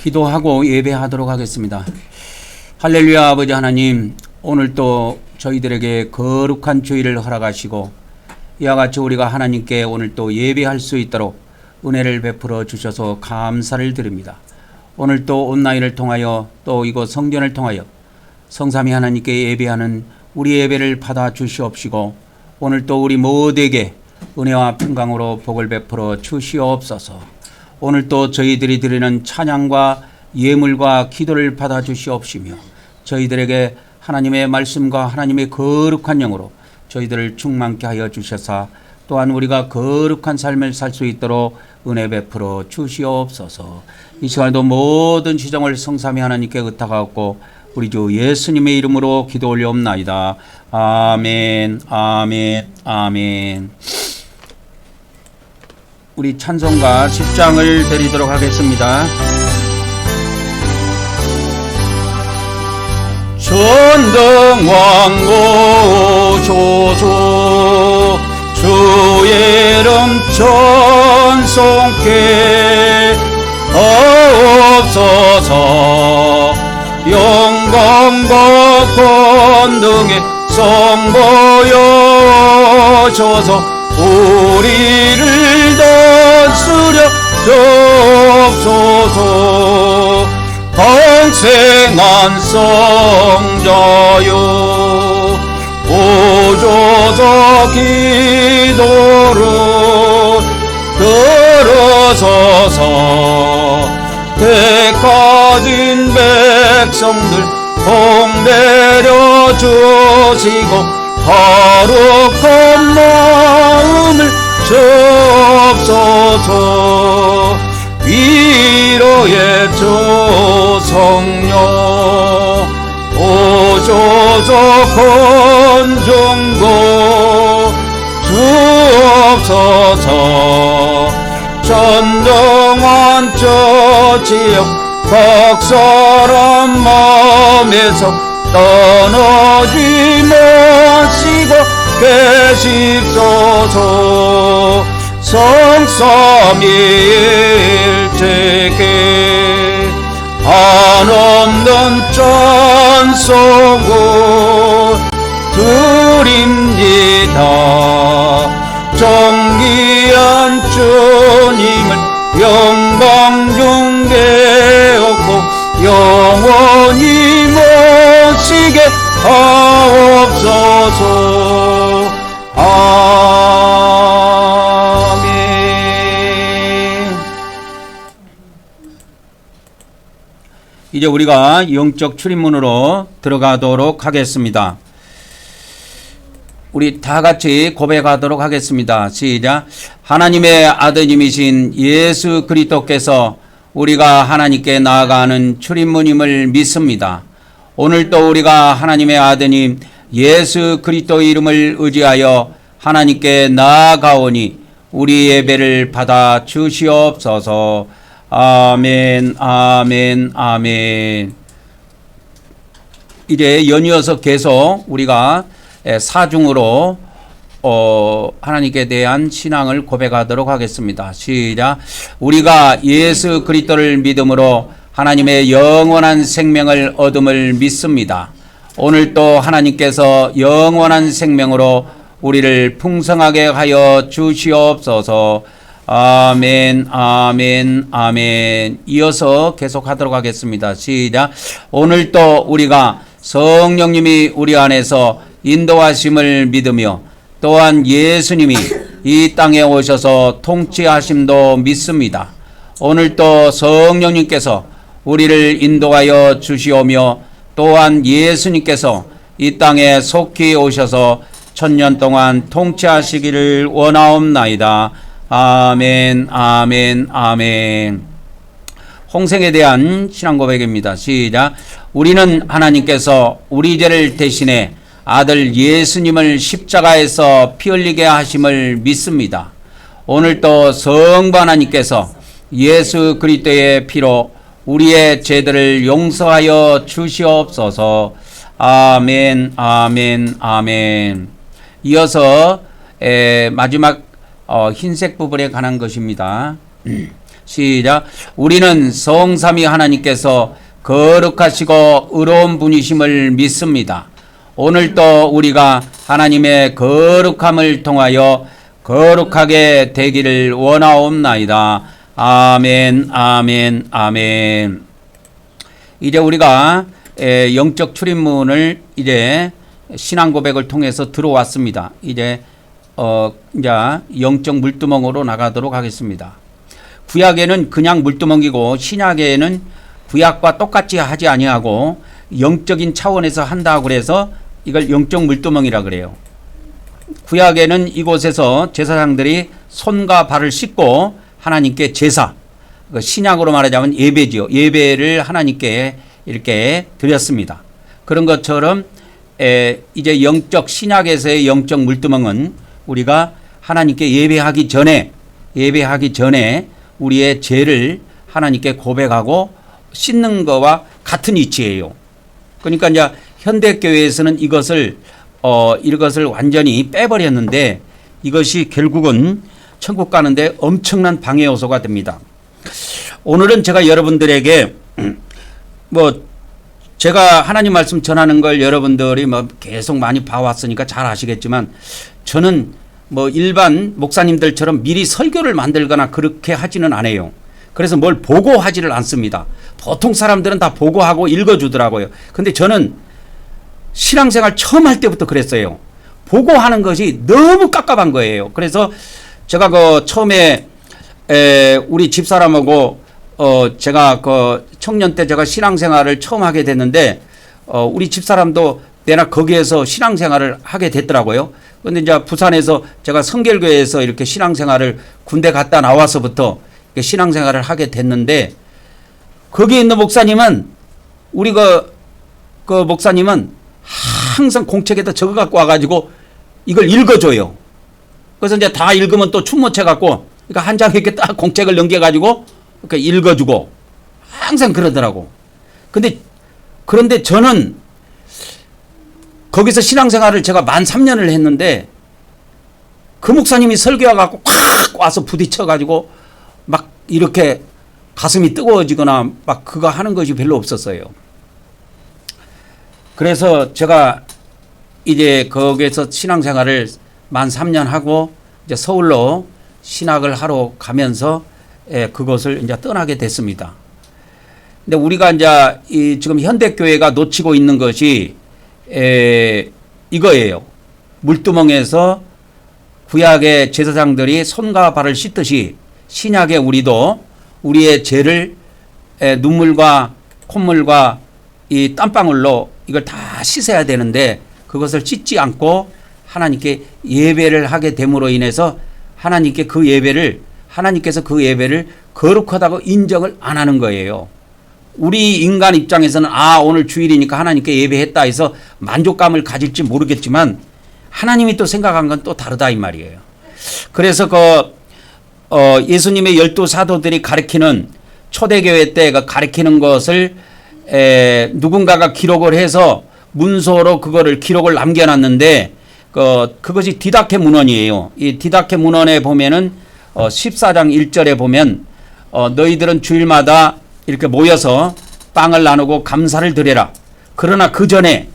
기도하고 예배하도록 하겠습니다. 할렐루야. 아버지 하나님, 오늘 또 저희들에게 거룩한 주일을 허락하시고 이와 같이 우리가 하나님께 오늘 또 예배할 수 있도록 은혜를 베풀어 주셔서 감사를 드립니다. 오늘 또 온라인을 통하여 또 이곳 성전을 통하여 성삼위 하나님께 예배하는 우리 예배를 받아 주시옵시고 오늘 또 우리 모두에게 은혜와 평강으로 복을 베풀어 주시옵소서. 오늘 또 저희들이 드리는 찬양과 예물과 기도를 받아 주시옵시며 저희들에게 하나님의 말씀과 하나님의 거룩한 영으로 저희들을 충만케 하여 주셔서 또한 우리가 거룩한 삶을 살 수 있도록 은혜 베풀어 주시옵소서. 이 시간에도 모든 지정을 성삼위 하나님께 의탁하고 우리 주 예수님의 이름으로 기도 올려옵나이다. 아멘, 아멘, 아멘. 우리 찬송가 10장을 드리도록 하겠습니다. 전등왕고 조조 주의 이름 찬송케 하옵소서. 영광과 권능의 성 보여줘서 우리를 다스려 주옵소서. 강생한 성자여 오조서 기도를 들어서서 택하신 백성들 공배려 주시고 거룩한 마음을 주옵소서. 위로의 주 성령 오조서 건중고 주옵소서. 전정한 저 지역 각사람 마음에서 떠나지 마시고 계십소서. 성삼위일체께 한없는 찬송을 드립니다. 정귀한 주님을 영광 중대하고 영원히 모시게 하옵소서. 아멘. 이제 우리가 영적 출입문으로 들어가도록 하겠습니다. 우리 다 같이 고백하도록 하겠습니다. 시작. 하나님의 아드님이신 예수 그리스도께서 우리가 하나님께 나아가는 출입문임을 믿습니다. 오늘도 우리가 하나님의 아드님 예수 그리스도의 이름을 의지하여 하나님께 나아가오니 우리 예배를 받아 주시옵소서. 아멘, 아멘, 아멘. 이제 연이어서 계속 우리가 사중으로 하나님께 대한 신앙을 고백하도록 하겠습니다. 시작. 우리가 예수 그리스도를 믿음으로 하나님의 영원한 생명을 얻음을 믿습니다. 오늘도 하나님께서 영원한 생명으로 우리를 풍성하게 하여 주시옵소서. 아멘, 아멘, 아멘. 이어서 계속하도록 하겠습니다. 시작. 오늘도 우리가 성령님이 우리 안에서 인도하심을 믿으며 또한 예수님이 이 땅에 오셔서 통치하심도 믿습니다. 오늘도 성령님께서 우리를 인도하여 주시오며 또한 예수님께서 이 땅에 속히 오셔서 1000년 동안 통치하시기를 원하옵나이다. 아멘, 아멘, 아멘. 홍생에 대한 신앙 고백입니다. 시작. 우리는 하나님께서 우리 죄를 대신해 아들 예수님을 십자가에서 피 흘리게 하심을 믿습니다. 오늘도 성부 하나님께서 예수 그리스도의 피로 우리의 죄들을 용서하여 주시옵소서. 아멘, 아멘, 아멘. 이어서 마지막 흰색 부분에 관한 것입니다. 시작. 우리는 성삼위 하나님께서 거룩하시고 의로운 분이심을 믿습니다. 오늘도 우리가 하나님의 거룩함을 통하여 거룩하게 되기를 원하옵나이다. 아멘, 아멘, 아멘. 이제 우리가 영적 출입문을 이제 신앙 고백을 통해서 들어왔습니다. 이제 영적 물두멍으로 나가도록 하겠습니다. 구약에는 그냥 물두멍이고 신약에는 구약과 똑같이 하지 아니하고 영적인 차원에서 한다고 그래서 이걸 영적 물두멍이라 그래요. 구약에는 이곳에서 제사장들이 손과 발을 씻고 하나님께 제사, 신약으로 말하자면 예배지요. 예배를 하나님께 이렇게 드렸습니다. 그런 것처럼 이제 영적 신약에서의 영적 물두멍은 우리가 하나님께 예배하기 전에 우리의 죄를 하나님께 고백하고 씻는 거와 같은 위치예요. 그러니까 이제 현대교회에서는 이것을 완전히 빼버렸는데 이것이 결국은 천국 가는데 엄청난 방해 요소가 됩니다. 오늘은 제가 여러분들에게 제가 하나님 말씀 전하는 걸 여러분들이 계속 많이 봐왔으니까 잘 아시겠지만 저는 일반 목사님들처럼 미리 설교를 만들거나 그렇게 하지는 않아요. 그래서 뭘 보고하지를 않습니다. 보통 사람들은 다 보고하고 읽어주더라고요. 근데 저는 신앙생활 처음 할 때부터 그랬어요. 보고하는 것이 너무 깝깝한 거예요. 그래서 제가 처음에 우리 집사람하고 제가 청년 때 제가 신앙생활을 처음 하게 됐는데 우리 집사람도 내나 거기에서 신앙생활을 하게 됐더라고요. 그런데 이제 부산에서 제가 성결교회에서 이렇게 신앙생활을 군대 갔다 나와서부터 신앙생활을 하게 됐는데 거기에 있는 목사님은 우리 그 목사님은 항상 공책에다 적어 갖고 와가지고 이걸 읽어줘요. 그래서 이제 다 읽으면 또 춤못 쳐갖고 그러니까 한 장에 이렇게 딱 공책을 넘겨가지고 이렇게 읽어주고 항상 그러더라고. 그런데 저는 거기서 신앙생활을 제가 만 3년을 했는데 그 목사님이 설교해갖고 확 와서 부딪혀가지고 막 이렇게 가슴이 뜨거워지거나 막 그거 하는 것이 별로 없었어요. 그래서 제가 이제 거기에서 신앙생활을 만 3년 하고 이제 서울로 신학을 하러 가면서 그것을 이제 떠나게 됐습니다. 근데 우리가 이제 지금 현대교회가 놓치고 있는 것이 이거예요. 물두멍에서 구약의 제사장들이 손과 발을 씻듯이 신약의 우리도 우리의 죄를 눈물과 콧물과 이 땀방울로 이걸 다 씻어야 되는데 그것을 씻지 않고 하나님께 예배를 하게 됨으로 인해서 하나님께서 그 예배를 거룩하다고 인정을 안 하는 거예요. 우리 인간 입장에서는 오늘 주일이니까 하나님께 예배했다 해서 만족감을 가질지 모르겠지만 하나님이 또 생각한 건 또 다르다 이 말이에요. 그래서 예수님의 12 사도들이 가르치는 초대교회 때 가르치는 것을 누군가가 기록을 해서 문서로 그거를 기록을 남겨놨는데 그것이 디다케 문헌이에요. 이 디다케 문헌에 보면은 14장 1절에 보면 너희들은 주일마다 이렇게 모여서 빵을 나누고 감사를 드려라. 그러나 그 전에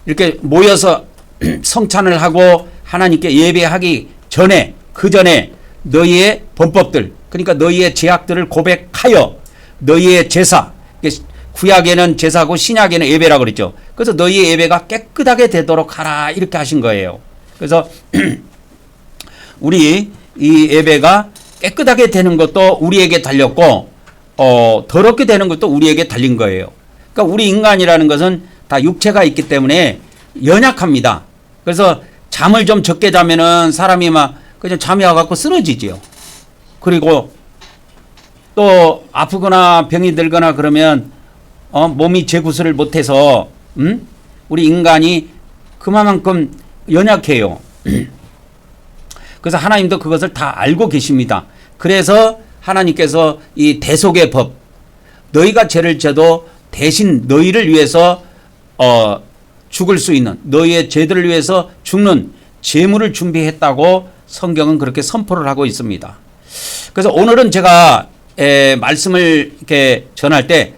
이렇게 모여서 성찬을 하고 하나님께 예배하기 전에 그 전에 너희의 범법들 그러니까 너희의 죄악들을 고백하여 너희의 제사 구약에는 제사고 신약에는 예배라고 그랬죠. 그래서 너희의 예배가 깨끗하게 되도록 하라 이렇게 하신 거예요. 그래서 우리 이 예배가 깨끗하게 되는 것도 우리에게 달렸고 더럽게 되는 것도 우리에게 달린 거예요. 그러니까 우리 인간이라는 것은 다 육체가 있기 때문에 연약합니다. 그래서 잠을 좀 적게 자면은 사람이 막 그냥 잠이 와갖고 쓰러지지요. 그리고 또 아프거나 병이 들거나 그러면 몸이 재구슬을 못해서 우리 인간이 그만큼 연약해요. 그래서 하나님도 그것을 다 알고 계십니다. 그래서 하나님께서 이 대속의 법 너희가 죄를 져도 대신 너희를 위해서 죽을 수 있는 너희의 죄들을 위해서 죽는 제물을 준비했다고 성경은 그렇게 선포를 하고 있습니다. 그래서 오늘은 제가 말씀을 이렇게 전할 때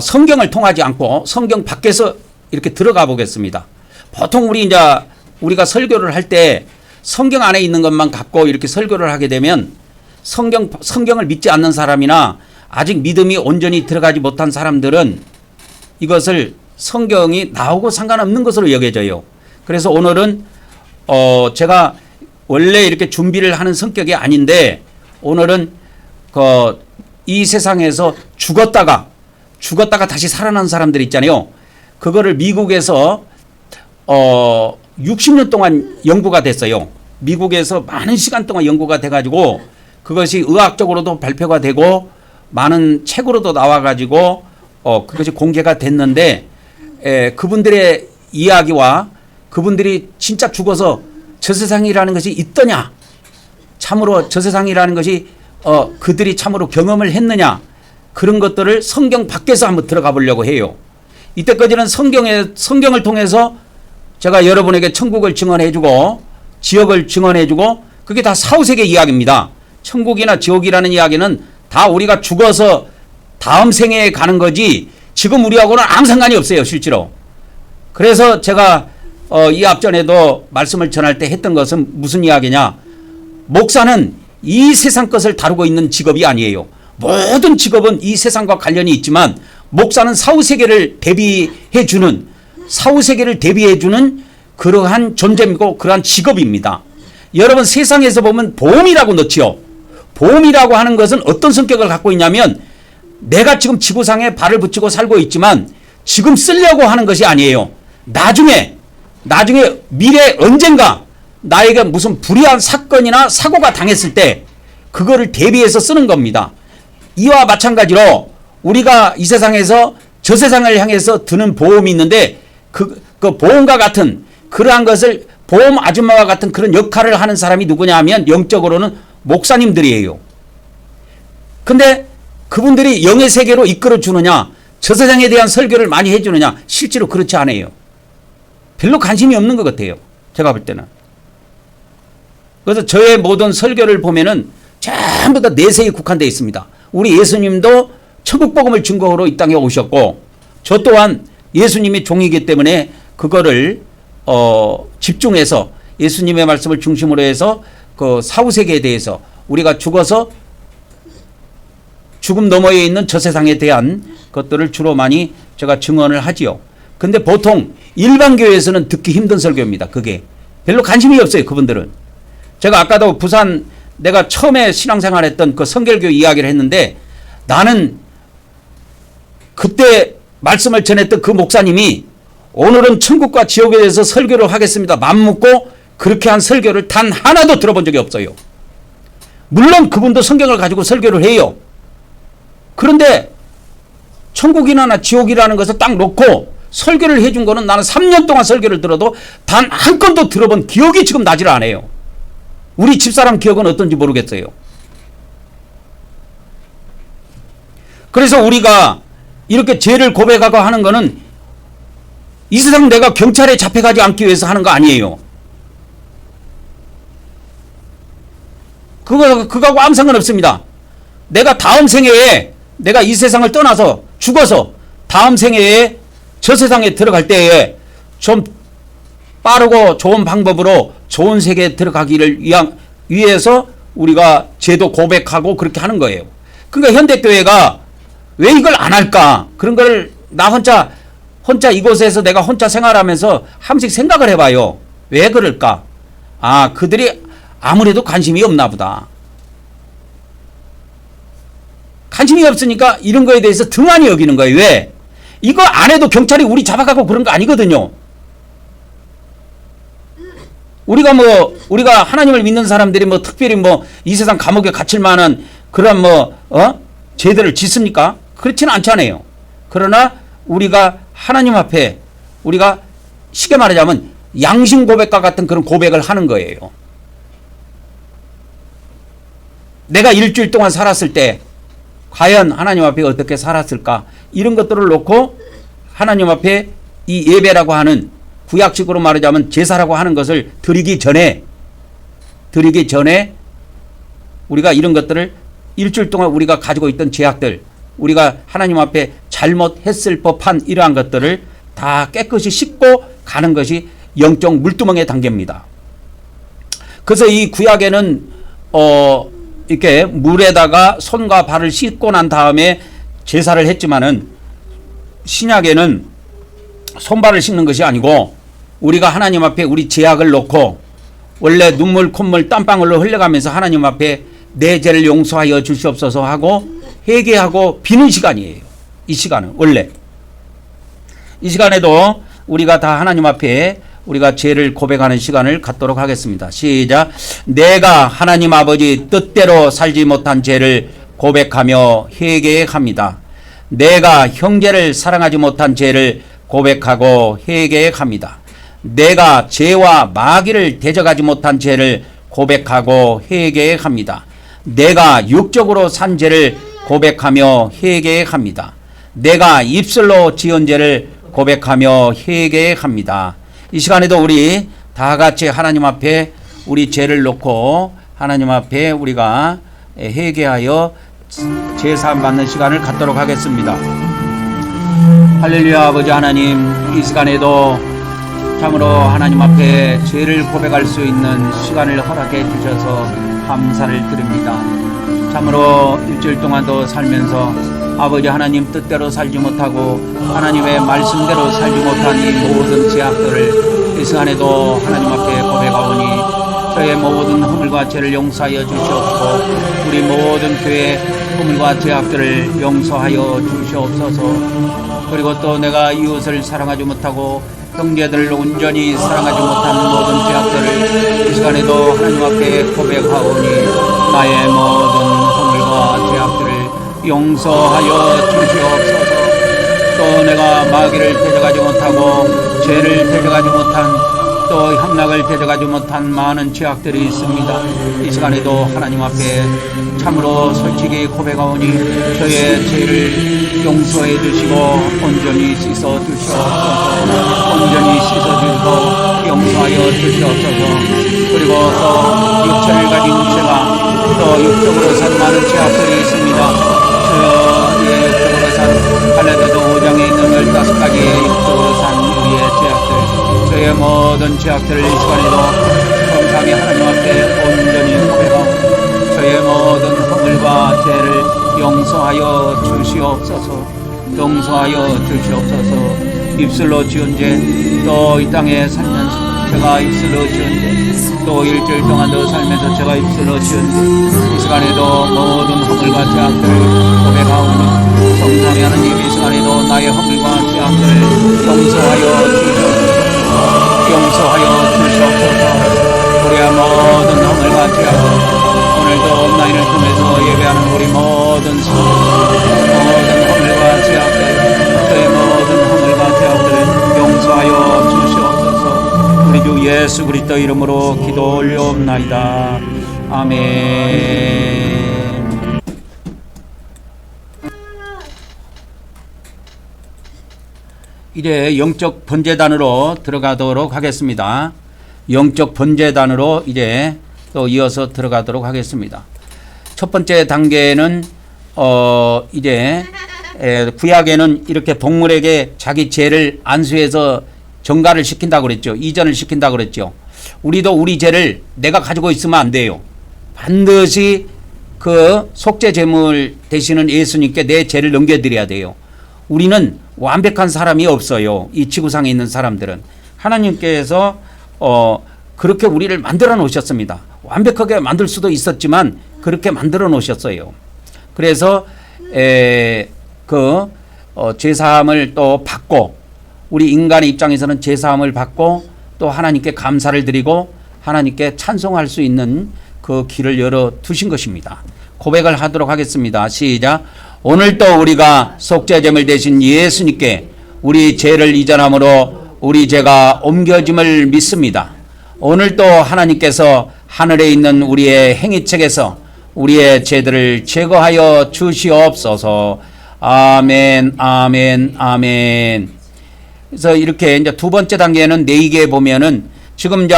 성경을 통하지 않고 성경 밖에서 이렇게 들어가 보겠습니다. 보통 우리가 설교를 할 때 성경 안에 있는 것만 갖고 이렇게 설교를 하게 되면 성경을 믿지 않는 사람이나 아직 믿음이 온전히 들어가지 못한 사람들은 이것을 성경이 나오고 상관없는 것으로 여겨져요. 그래서 오늘은 제가 원래 이렇게 준비를 하는 성격이 아닌데 오늘은 이 세상에서 죽었다가 다시 살아난 사람들 있잖아요. 그거를 미국에서 60년 동안 연구가 됐어요. 미국에서 많은 시간 동안 연구가 돼가지고 그것이 의학적으로도 발표가 되고 많은 책으로도 나와가지고 그것이 공개가 됐는데 그분들의 이야기와 그분들이 진짜 죽어서 저 세상이라는 것이 있더냐, 참으로 저 세상이라는 것이 그들이 참으로 경험을 했느냐, 그런 것들을 성경 밖에서 한번 들어가 보려고 해요. 이때까지는 성경을 통해서 제가 여러분에게 천국을 증언해주고 지옥을 증언해주고 그게 다 사후세계 이야기입니다. 천국이나 지옥이라는 이야기는 다 우리가 죽어서 다음 생애에 가는 거지 지금 우리하고는 아무 상관이 없어요, 실제로. 그래서 제가 이 앞전에도 말씀을 전할 때 했던 것은 무슨 이야기냐, 목사는 이 세상 것을 다루고 있는 직업이 아니에요. 모든 직업은 이 세상과 관련이 있지만 목사는 사후세계를 대비해주는 그러한 존재이고 그러한 직업입니다. 여러분, 세상에서 보면 보험이라고 넣지요. 보험이라고 하는 것은 어떤 성격을 갖고 있냐면 내가 지금 지구상에 발을 붙이고 살고 있지만 지금 쓰려고 하는 것이 아니에요. 나중에 미래 언젠가 나에게 무슨 불의한 사건이나 사고가 당했을 때 그거를 대비해서 쓰는 겁니다. 이와 마찬가지로 우리가 이 세상에서 저 세상을 향해서 드는 보험이 있는데 그 보험과 같은 그러한 것을 보험 아줌마와 같은 그런 역할을 하는 사람이 누구냐 하면 영적으로는 목사님들이에요. 근데 그분들이 영의 세계로 이끌어 주느냐, 저 세상에 대한 설교를 많이 해주느냐, 실제로 그렇지 않아요. 별로 관심이 없는 것 같아요, 제가 볼 때는. 그래서 저의 모든 설교를 보면은 전부 다 내세에 국한되어 있습니다. 우리 예수님도 천국복음을 증거로 이 땅에 오셨고 저 또한 예수님이 종이기 때문에 그거를 집중해서 예수님의 말씀을 중심으로 해서 그 사후세계에 대해서 우리가 죽어서 죽음 너머에 있는 저 세상에 대한 것들을 주로 많이 제가 증언을 하지요. 근데 보통 일반 교회에서는 듣기 힘든 설교입니다. 그게 별로 관심이 없어요, 그분들은. 제가 아까도 부산 내가 처음에 신앙생활 했던 그 성결교 이야기를 했는데 나는 그때 말씀을 전했던 그 목사님이 오늘은 천국과 지옥에 대해서 설교를 하겠습니다 맘먹고 그렇게 한 설교를 단 하나도 들어본 적이 없어요. 물론 그분도 성경을 가지고 설교를 해요. 그런데 천국이나 지옥이라는 것을 딱 놓고 설교를 해준 거는 나는 3년 동안 설교를 들어도 단 한 건도 들어본 기억이 지금 나질 않아요. 우리 집사람 기억은 어떤지 모르겠어요. 그래서 우리가 이렇게 죄를 고백하고 하는 거는 이 세상 내가 경찰에 잡혀가지 않기 위해서 하는 거 아니에요. 그거하고 아무 상관없습니다. 내가 다음 생애에 내가 이 세상을 떠나서 죽어서 다음 생애에 저 세상에 들어갈 때에 좀 빠르고 좋은 방법으로 좋은 세계에 들어가기를 위해서 우리가 죄도 고백하고 그렇게 하는 거예요. 그러니까 현대교회가 왜 이걸 안 할까? 그런 걸 나 혼자 이곳에서 내가 혼자 생활하면서 한 번씩 생각을 해봐요. 왜 그럴까? 아, 그들이 아무래도 관심이 없나 보다. 관심이 없으니까 이런 거에 대해서 등한히 여기는 거예요. 왜? 이거 안 해도 경찰이 우리 잡아가고 그런 거 아니거든요. 우리가 하나님을 믿는 사람들이 특별히 이 세상 감옥에 갇힐 만한 그런 죄들을 짓습니까? 그렇지는 않잖아요. 그러나 우리가 하나님 앞에 우리가 쉽게 말하자면 양심 고백과 같은 그런 고백을 하는 거예요. 내가 일주일 동안 살았을 때 과연 하나님 앞에 어떻게 살았을까? 이런 것들을 놓고 하나님 앞에 이 예배라고 하는 구약식으로 말하자면 제사라고 하는 것을 드리기 전에 우리가 이런 것들을 일주일 동안 우리가 가지고 있던 죄악들, 우리가 하나님 앞에 잘못했을 법한 이러한 것들을 다 깨끗이 씻고 가는 것이 영적 물두멍의 단계입니다. 그래서 이 구약에는 이렇게 물에다가 손과 발을 씻고 난 다음에 제사를 했지만은 신약에는 손발을 씻는 것이 아니고 우리가 하나님 앞에 우리 죄악을 놓고 원래 눈물, 콧물, 땀방울로 흘려가면서 하나님 앞에 내 죄를 용서하여 주시옵소서 하고 회개하고 비는 시간이에요. 이 시간은 원래 이 시간에도 우리가 다 하나님 앞에 우리가 죄를 고백하는 시간을 갖도록 하겠습니다. 시작. 내가 하나님 아버지 뜻대로 살지 못한 죄를 고백하며 회개합니다. 내가 형제를 사랑하지 못한 죄를 고백하고 회개합니다. 내가 죄와 마귀를 대적하지 못한 죄를 고백하고 회개합니다. 내가 육적으로 산 죄를 고백하며 회개합니다. 내가 입술로 지은 죄를 고백하며 회개합니다. 이 시간에도 우리 다 같이 하나님 앞에 우리 죄를 놓고 하나님 앞에 우리가 회개하여 제사함 받는 시간을 갖도록 하겠습니다. 할렐루야. 아버지 하나님, 이 시간에도 참으로 하나님 앞에 죄를 고백할 수 있는 시간을 허락해 주셔서 감사를 드립니다. 참으로 일주일 동안도 살면서 아버지 하나님 뜻대로 살지 못하고 하나님의 말씀대로 살지 못한 이 모든 죄악들을 이 시간에도 하나님 앞에 고백하오니 저의 모든 허물과 죄를 용서하여 주시옵고 우리 모든 교회의 허물과 죄악들을 용서하여 주시옵소서. 그리고 또 내가 이웃을 사랑하지 못하고 형제들을 온전히 사랑하지 못한 모든 죄악들을 이 시간에도 하나님 앞에 고백하오니 나의 모든 허물과 죄악들을 용서하여 주시옵소서. 또 내가 마귀를 대적하지 못하고 죄를 대적하지 못한 또 향락을 대적하지 못한 많은 죄악들이 있습니다. 이 시간에도 하나님 앞에 참으로 솔직히 고백하오니 저의 죄를 용서해 주시고 온전히 씻어 주시옵소서. 온전히 씻어 주시고 용서하여 주시옵소서. 그리고 또 육체를 가진 죄가 또 육적으로 산 많은 죄악들이 있습니다. 저의 육적으로 산 갈라디아서 5장에 있는 15가지의 육적으로 산 우리의 죄악들, 저의 모든 죄악들을 이 시간에도 성삼위 하나님 앞에 온전히 고백하고 저의 모든 허물과 죄를 용서하여 주시옵소서. 용서하여 주시옵소서. 입술로 지은 죄, 또 이 땅에 살면서 제가 입술로 지은 죄, 또 일주일 동안도 살면서 제가 입술로 지은 죄, 이 시간에도 모든 허물과 죄악들을 고백하오니 성삼위 하나님 이 시간에도 나의 허물과 죄악들을 용서하여 주시옵소서. 용서하여 주시옵소서. 우리의 모든 허물과 죄악을 오늘도 온라인을 통해서 예배하는 우리 모든 성도, 모든 허물과 죄악들, 저의 모든 허물과 죄악들을 용서하여 주시옵소서. 우리 주 예수 그리스도 이름으로 기도 올려옵나이다. 아멘. 이제 영적 번제단으로 들어가도록 하겠습니다. 영적 번제단으로 이제 또 이어서 들어가도록 하겠습니다. 첫 번째 단계는 이제 구약에는 이렇게 동물에게 자기 죄를 안수해서 정가를 시킨다고 그랬죠. 이전을 시킨다고 그랬죠. 우리도 우리 죄를 내가 가지고 있으면 안 돼요. 반드시 그 속죄 제물 되시는 예수님께 내 죄를 넘겨드려야 돼요. 우리는 완벽한 사람이 없어요. 이 지구상에 있는 사람들은. 하나님께서 그렇게 우리를 만들어 놓으셨습니다. 완벽하게 만들 수도 있었지만 그렇게 만들어 놓으셨어요. 그래서 제사함을 또 받고 우리 인간의 입장에서는 제사함을 받고 또 하나님께 감사를 드리고 하나님께 찬송할 수 있는 그 길을 열어 두신 것입니다. 고백을 하도록 하겠습니다. 시작. 오늘도 우리가 속죄제물 되신 예수님께 우리 죄를 이전함으로 우리 죄가 옮겨짐을 믿습니다. 오늘도 하나님께서 하늘에 있는 우리의 행위책에서 우리의 죄들을 제거하여 주시옵소서. 아멘, 아멘, 아멘. 그래서 이렇게 이제 두 번째 단계는 네이게에 보면은 지금 이제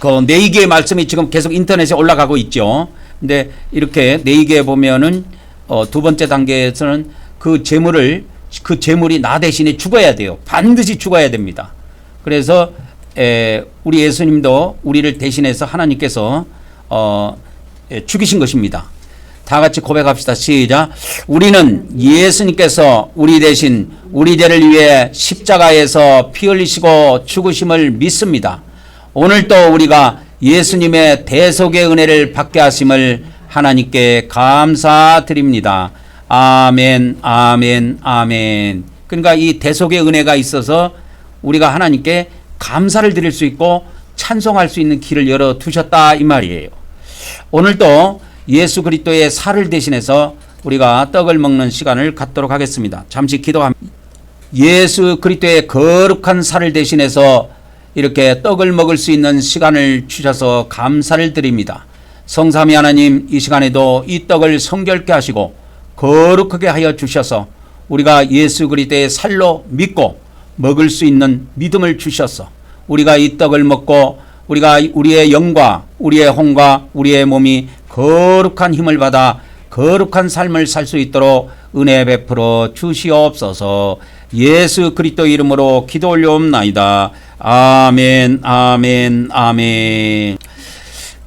그 네이게의 말씀이 지금 계속 인터넷에 올라가고 있죠. 근데 이렇게 내기에 보면은 두 번째 단계에서는 그 재물이 나 대신에 죽어야 돼요. 반드시 죽어야 됩니다. 그래서 우리 예수님도 우리를 대신해서 하나님께서 죽이신 것입니다. 다 같이 고백합시다. 시작. 우리는 예수님께서 우리 대신 우리 죄를 위해 십자가에서 피 흘리시고 죽으심을 믿습니다. 오늘도 우리가 예수님의 대속의 은혜를 받게 하심을 하나님께 감사드립니다. 아멘, 아멘, 아멘. 그러니까 이 대속의 은혜가 있어서 우리가 하나님께 감사를 드릴 수 있고 찬송할 수 있는 길을 열어두셨다 이 말이에요. 오늘도 예수 그리스도의 살을 대신해서 우리가 떡을 먹는 시간을 갖도록 하겠습니다. 잠시 기도합니다. 예수 그리스도의 거룩한 살을 대신해서 이렇게 떡을 먹을 수 있는 시간을 주셔서 감사를 드립니다. 성삼위 하나님, 이 시간에도 이 떡을 성결케 하시고 거룩하게 하여 주셔서 우리가 예수 그리스도의 살로 믿고 먹을 수 있는 믿음을 주셔서 우리가 이 떡을 먹고 우리가 우리의 영과 우리의 혼과 우리의 몸이 거룩한 힘을 받아 거룩한 삶을 살 수 있도록 은혜 베풀어 주시옵소서. 예수 그리스도 이름으로 기도 올려옵나이다. 아멘, 아멘, 아멘.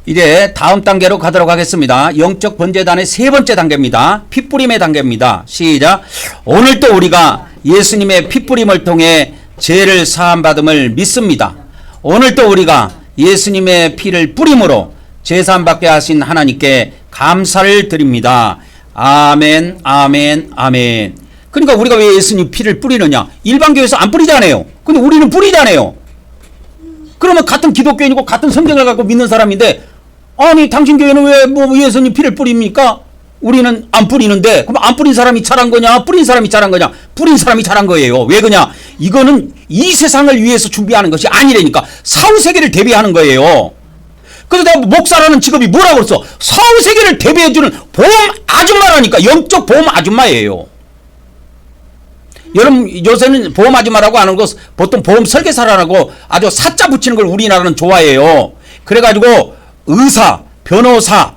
이제 다음 단계로 가도록 하겠습니다. 영적 번제단의 세 번째 단계입니다. 피뿌림의 단계입니다. 시작. 오늘도 우리가 예수님의 피뿌림을 통해 죄를 사함받음을 믿습니다. 오늘도 우리가 예수님의 피를 뿌림으로 제사함받게 하신 하나님께 감사를 드립니다. 아멘, 아멘, 아멘. 그러니까 우리가 왜 예수님 피를 뿌리느냐? 일반 교회에서 안 뿌리잖아요. 근데 우리는 뿌리잖아요. 그러면 같은 기독교인이고 같은 성경을 갖고 믿는 사람인데, 아니 당신 교회는 왜 예수님 피를 뿌립니까? 우리는 안 뿌리는데, 그럼 안 뿌린 사람이 잘한 거냐? 뿌린 사람이 잘한 거냐? 뿌린 사람이 잘한 거예요. 왜 그냐? 이거는 이 세상을 위해서 준비하는 것이 아니라니까. 사후세계를 대비하는 거예요. 그래서 내가 목사라는 직업이 뭐라고 그랬어? 사후세계를 대비해주는 보험 아줌마라니까. 영적 보험 아줌마예요. 여러분 요새는 보험 아줌마라고 하는 것 보통 보험 설계사라고 아주 사자 붙이는 걸 우리나라는 좋아해요. 그래가지고 의사, 변호사,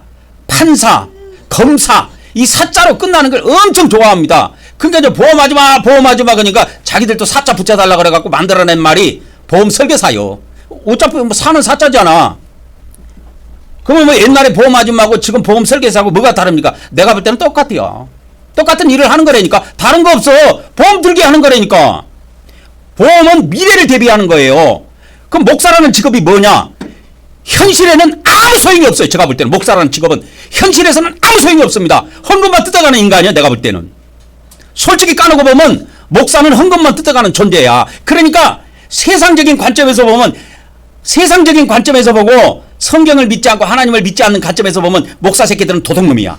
판사, 검사 이 사자로 끝나는 걸 엄청 좋아합니다. 그러니까 이제 보험 아줌마 그러니까 자기들도 사자 붙여달라 그래갖고 만들어낸 말이 보험 설계사요. 어차피 뭐 사는 사자잖아. 그러면 뭐 옛날에 보험 아줌마하고 지금 보험 설계사하고 뭐가 다릅니까? 내가 볼 때는 똑같아요. 똑같은 일을 하는 거라니까. 다른 거 없어. 보험 들게 하는 거라니까. 보험은 미래를 대비하는 거예요. 그럼 목사라는 직업이 뭐냐? 현실에는 아무 소용이 없어요. 제가 볼 때는 목사라는 직업은 현실에서는 아무 소용이 없습니다. 헌금만 뜯어가는 인간이야. 내가 볼 때는. 솔직히 까놓고 보면 목사는 헌금만 뜯어가는 존재야. 그러니까 세상적인 관점에서 보고 성경을 믿지 않고 하나님을 믿지 않는 관점에서 보면 목사 새끼들은 도둑놈이야.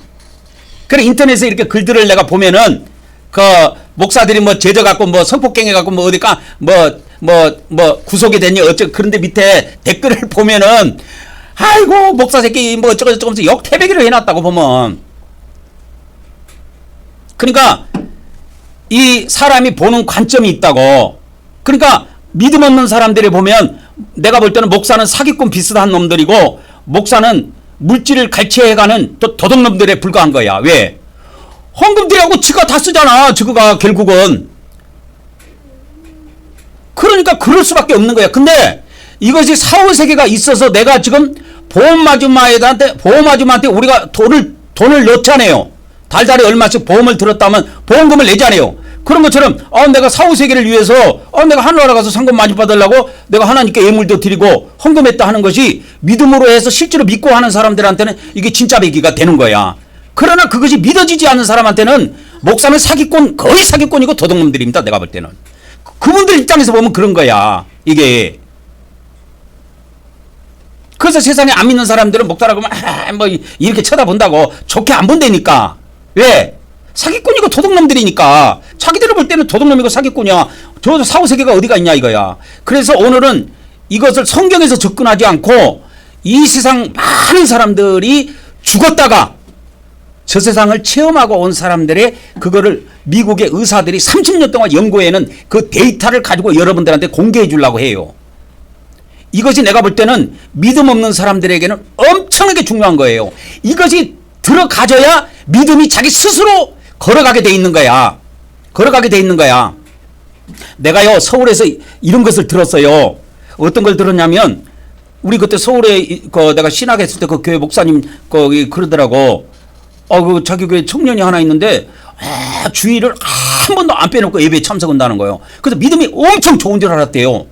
그래 인터넷에 이렇게 글들을 내가 보면은 그 목사들이 뭐 제저 갖고 뭐 성폭행해 갖고 뭐 어디가 뭐 구속이 됐니 어쩌고 그런데 밑에 댓글을 보면은 아이고 목사 새끼 뭐 어쩌고 저쩌고 역태백이를 해놨다고 보면. 그러니까 이 사람이 보는 관점이 있다고. 그러니까 믿음 없는 사람들이 보면 내가 볼 때는 목사는 사기꾼 비슷한 놈들이고 목사는 물질을 갈취해가는 또 도둑놈들에 불과한 거야. 왜? 헌금 드리라고 지가 다 쓰잖아. 지가 결국은. 그러니까 그럴 수밖에 없는 거야. 근데 이것이 사후세계가 있어서 내가 지금 보험 아줌마한테 우리가 돈을 넣잖아요. 달달이 얼마씩 보험을 들었다면 보험금을 내잖아요. 그런 것처럼 내가 사후세계를 위해서 내가 하늘나라 가서 상금 많이 받으려고 내가 하나님께 예물도 드리고 헌금했다 하는 것이 믿음으로 해서 실제로 믿고 하는 사람들한테는 이게 진짜 배기가 되는 거야. 그러나 그것이 믿어지지 않는 사람한테는 목사는 거의 사기꾼이고 도둑놈들입니다. 내가 볼 때는. 그분들 입장에서 보면 그런 거야. 이게. 그래서 세상에 안 믿는 사람들은 목사라고 하면 뭐 이렇게 쳐다본다고. 좋게 안 본다니까. 왜? 사기꾼이고 도둑놈들이니까. 자기들을 볼 때는 도둑놈이고 사기꾼이야. 저 사후세계가 어디가 있냐 이거야. 그래서 오늘은 이것을 성경에서 접근하지 않고 이 세상 많은 사람들이 죽었다가 저 세상을 체험하고 온 사람들의 그거를 미국의 의사들이 30년 동안 연구해낸 그 데이터를 가지고 여러분들한테 공개해 주려고 해요. 이것이 내가 볼 때는 믿음 없는 사람들에게는 엄청나게 중요한 거예요. 이것이 들어가져야 믿음이 자기 스스로 걸어가게 돼 있는 거야. 걸어가게 돼 있는 거야. 내가요, 서울에서 이런 것을 들었어요. 어떤 걸 들었냐면, 우리 그때 서울에 내가 신학했을 때 그 교회 목사님 거기 그러더라고. 그 자기 교회 청년이 하나 있는데 주일을 한 번도 안 빼놓고 예배에 참석한다는 거예요. 그래서 믿음이 엄청 좋은 줄 알았대요.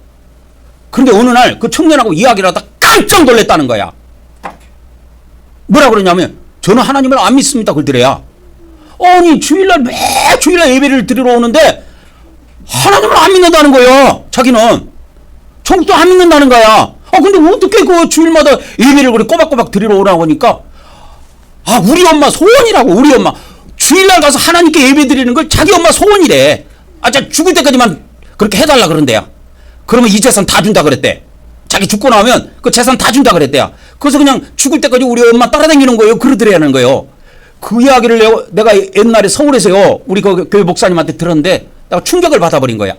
그런데 어느 날 그 청년하고 이야기를 하다 깜짝 놀랐다는 거야. 뭐라 그러냐면 저는 하나님을 안 믿습니다. 그러더래요. 아니 주일날 매 주일날 예배를 드리러 오는데 하나님을 안 믿는다는 거예요. 자기는 천국도 안 믿는다는 거야. 근데 어떻게 그 주일마다 예배를 그래 꼬박꼬박 드리러 오라고 하니까 우리 엄마 소원이라고. 우리 엄마 주일날 가서 하나님께 예배 드리는 걸 자기 엄마 소원이래. 자 죽을 때까지만 그렇게 해달라 그런대요. 그러면 이 재산 다 준다 그랬대. 자기 죽고 나면 그 재산 다 준다 그랬대요. 그래서 그냥 죽을 때까지 우리 엄마 따라다니는 거예요. 그러더라는 거예요. 그 이야기를 내가 옛날에 서울에서요 우리 그 교회 목사님한테 들었는데 내가 충격을 받아버린 거야.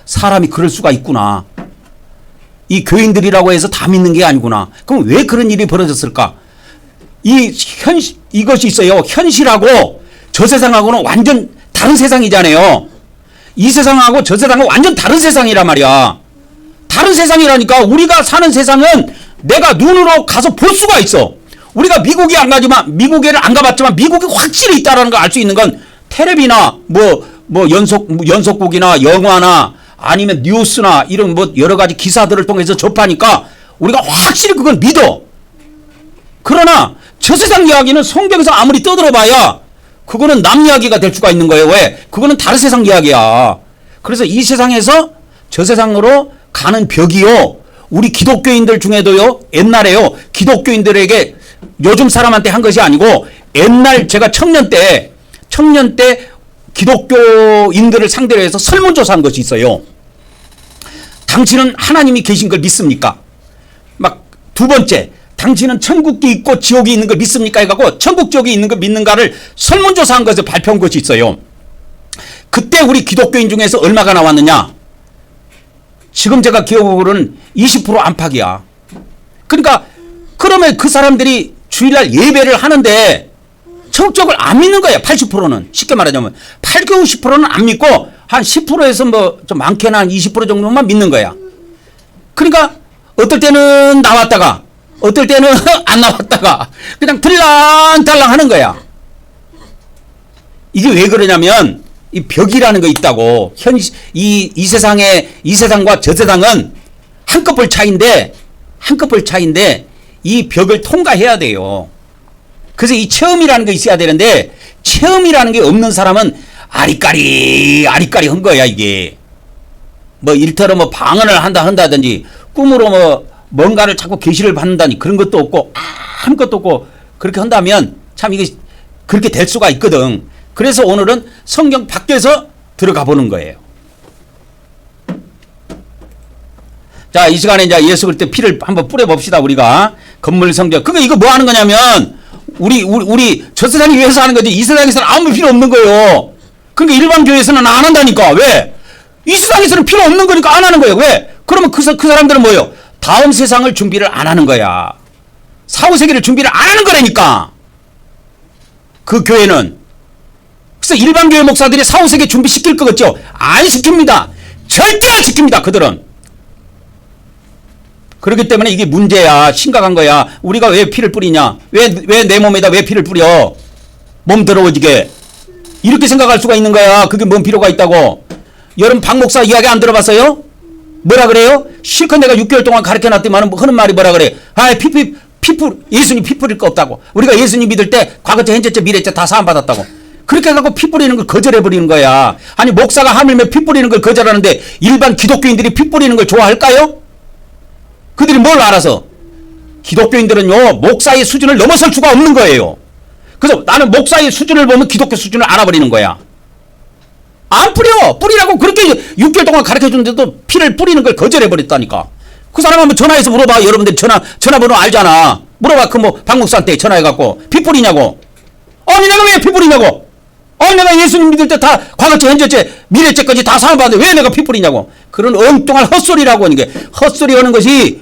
사람이 그럴 수가 있구나. 이 교인들이라고 해서 다 믿는 게 아니구나. 그럼 왜 그런 일이 벌어졌을까? 이것이 있어요. 현실하고 저 세상하고는 완전 다른 세상이잖아요. 이 세상하고 저 세상은 완전 다른 세상이란 말이야. 다른 세상이라니까. 우리가 사는 세상은 내가 눈으로 가서 볼 수가 있어. 우리가 미국에 안 가지만, 미국에를 안 가봤지만 미국이 확실히 있다라는 걸 알 수 있는 건 텔레비나 연속곡이나 영화나 아니면 뉴스나 이런 여러 가지 기사들을 통해서 접하니까 우리가 확실히 그걸 믿어. 그러나 저 세상 이야기는 성경에서 아무리 떠들어봐야 그거는 남 이야기가 될 수가 있는 거예요. 왜? 그거는 다른 세상 이야기야. 그래서 이 세상에서 저 세상으로 가는 벽이요. 우리 기독교인들 중에도요. 옛날에요. 기독교인들에게 요즘 사람한테 한 것이 아니고 옛날 제가 청년 때 기독교인들을 상대로 해서 설문조사한 것이 있어요. 당신은 하나님이 계신 걸 믿습니까? 두 번째, 당신은 천국이 있고 지옥이 있는 걸 믿습니까? 해갖고 천국 지옥이 있는 걸 믿는가를 설문조사한 것을 발표한 것이 있어요. 그때 우리 기독교인 중에서 얼마가 나왔느냐? 지금 제가 기억으로는 20% 안팎이야. 그러니까 그러면 그 사람들이 주일날 예배를 하는데 천국적을 안 믿는 거야. 80%는. 쉽게 말하자면 80, 90%는 안 믿고 한 10%에서 좀 많게는 한 20% 정도만 믿는 거야. 그러니까 어떨 때는 나왔다가 어떨 때는 안 나왔다가 그냥 들랑달랑 하는 거야. 이게 왜 그러냐면 이 벽이라는 거 있다고. 이 세상과 저 세상은 한꺼풀 차이인데 이 벽을 통과해야 돼요. 그래서 이 체험이라는 게 있어야 되는데 체험이라는 게 없는 사람은 아리까리 한 거야. 이게 일터로 방언을 한다든지 꿈으로 뭔가를 자꾸 계시를 받는다니 그런 것도 없고 아무것도 없고 그렇게 한다면 참 이게 그렇게 될 수가 있거든. 그래서 오늘은 성경 밖에서 들어가 보는 거예요. 자, 이 시간에 이제 예수 그리스도의 피를 한번 뿌려 봅시다. 우리가 건물 성전. 이거 뭐 하는 거냐면 우리 저 세상이 위해서 하는 거지. 이 세상에서는 아무 필요 없는 거예요. 그러니까 일반 교회에서는 안 한다니까. 왜? 이 세상에서는 필요 없는 거니까 안 하는 거예요. 왜? 그러면 그 사람들은 뭐예요? 다음 세상을 준비를 안 하는 거야. 사후 세계를 준비를 안 하는 거라니까. 그 교회는. 그래서 일반 교회 목사들이 사후 세계 준비시킬 것 같죠? 안 시킵니다. 절대 안 시킵니다. 그들은. 그렇기 때문에 이게 문제야. 심각한 거야. 우리가 왜 피를 뿌리냐? 왜 내 몸에다 왜 피를 뿌려? 몸 더러워지게. 이렇게 생각할 수가 있는 거야. 그게 뭔 필요가 있다고. 여러분 박 목사 이야기 안 들어봤어요? 뭐라 그래요? 실컷 내가 6개월 동안 가르쳐놨더만 하는 말이 뭐라 그래? 예수님 피 뿌릴 거 없다고. 우리가 예수님 믿을 때 과거죄, 현재죄, 미래죄 다 사함받았다고. 그렇게 해갖고 피 뿌리는 걸 거절해버리는 거야. 아니 목사가 하물며 피 뿌리는 걸 거절하는데 일반 기독교인들이 피 뿌리는 걸 좋아할까요? 그들이 뭘 알아서? 기독교인들은요 목사의 수준을 넘어설 수가 없는 거예요. 그래서 나는 목사의 수준을 보면 기독교 수준을 알아버리는 거야. 안 뿌리라고 그렇게 6개월 동안 가르쳐주는데도 피를 뿌리는 걸 거절해버렸다니까. 그 사람 한번 전화해서 물어봐. 여러분들 전화번호 알잖아. 물어봐. 박 목사한테 전화해갖고 피 뿌리냐고. 아니 내가 왜 피 뿌리냐고. 아니 내가 예수님 믿을 때 다 과거죄, 현재죄, 미래죄까지 다 사함받는데 왜 내가 피 뿌리냐고. 그런 엉뚱한 헛소리라고 하는 게 헛소리 하는 것이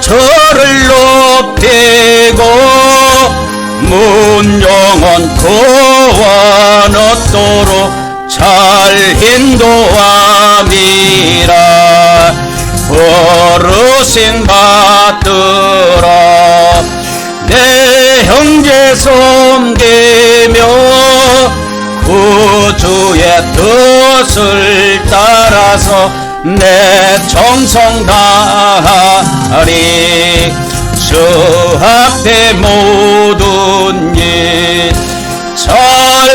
저를 높이고 문영원 그와 너도록 잘 인도함이라. 어르신 받들어 내 형제 섬기며 구주의 뜻을 따라서 내 정성 다하리. 주 앞에 모든 일 잘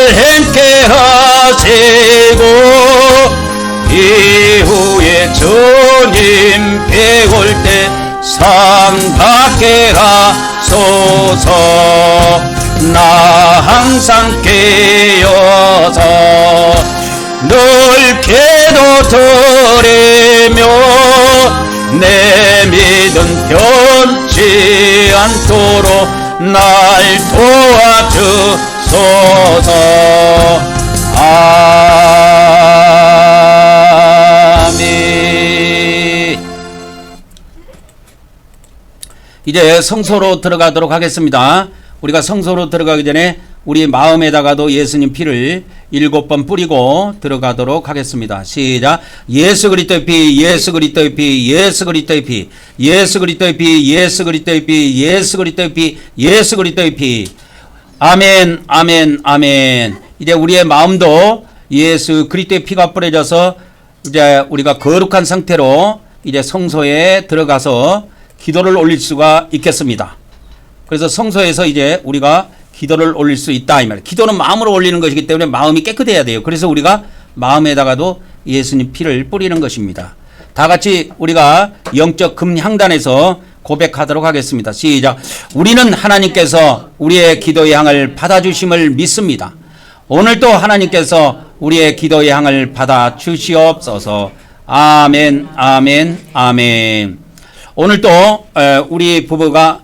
행케 하시고 이후에 주님 배울 때 상 받게 하소서. 나 항상 깨어서 늘 기도드리며 내 믿음 변치 않도록 날 도와주소서. 아멘. 이제 성소로 들어가도록 하겠습니다. 우리가 성소로 들어가기 전에 우리 마음에다가도 예수님 피를 7번 뿌리고 들어가도록 하겠습니다. 시작. 예수 그리스도의 피, 예수 그리스도의 피, 예수 그리스도의 피, 예수 그리스도의 피, 예수 그리스도의 피, 예수 그리스도의 피, 예수 그리스도의 피. 아멘, 아멘, 아멘. 이제 우리의 마음도 예수 그리스도의 피가 뿌려져서 이제 우리가 거룩한 상태로 이제 성소에 들어가서 기도를 올릴 수가 있겠습니다. 그래서 성소에서 이제 우리가 기도를 올릴 수 있다 이 말이에요. 기도는 마음으로 올리는 것이기 때문에 마음이 깨끗해야 돼요. 그래서 우리가 마음에다가도 예수님 피를 뿌리는 것입니다. 다 같이 우리가 영적 금향단에서 고백하도록 하겠습니다. 시작. 우리는 하나님께서 우리의 기도의 향을 받아주심을 믿습니다. 오늘도 하나님께서 우리의 기도의 향을 받아주시옵소서. 아멘, 아멘, 아멘. 오늘도 우리 부부가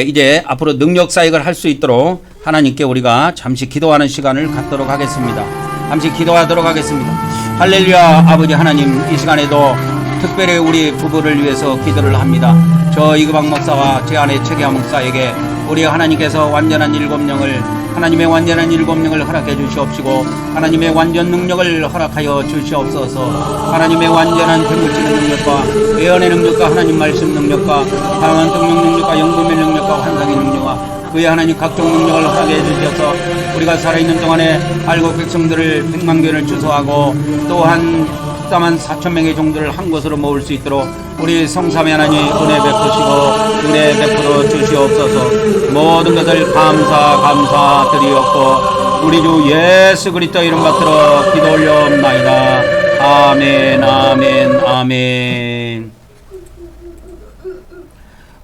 이제 앞으로 능력 사역을 할 수 있도록 하나님께 우리가 잠시 기도하는 시간을 갖도록 하겠습니다. 잠시 기도하도록 하겠습니다. 할렐루야. 아버지 하나님, 이 시간에도 특별히 우리 부부를 위해서 기도를 합니다. 저 이그박 목사와 제 아내 최기아 목사에게 우리 하나님께서 완전한 일곱령을, 하나님의 완전한 일곱령을 허락해 주시옵시고 하나님의 완전 능력을 허락하여 주시옵소서. 하나님의 완전한 병고치는 능력과 예언의 능력과 하나님 말씀 능력과 강한 동력 능력과 영금의 능력과 환상의 능력과 그의 하나님 각종 능력을 허락해 주셔서 우리가 살아있는 동안에 알고 백성들을 100만 교회를 주소하고 또한 14만 4천 명의 종들을 한 곳으로 모을 수 있도록 우리 성삼위 하나님 은혜 베푸시고 은혜 베풀어 주시옵소서. 모든 것을 감사드리옵고 우리 주 예수 그리스도 이름 받들어 기도 올려옵나이다. 아멘, 아멘, 아멘.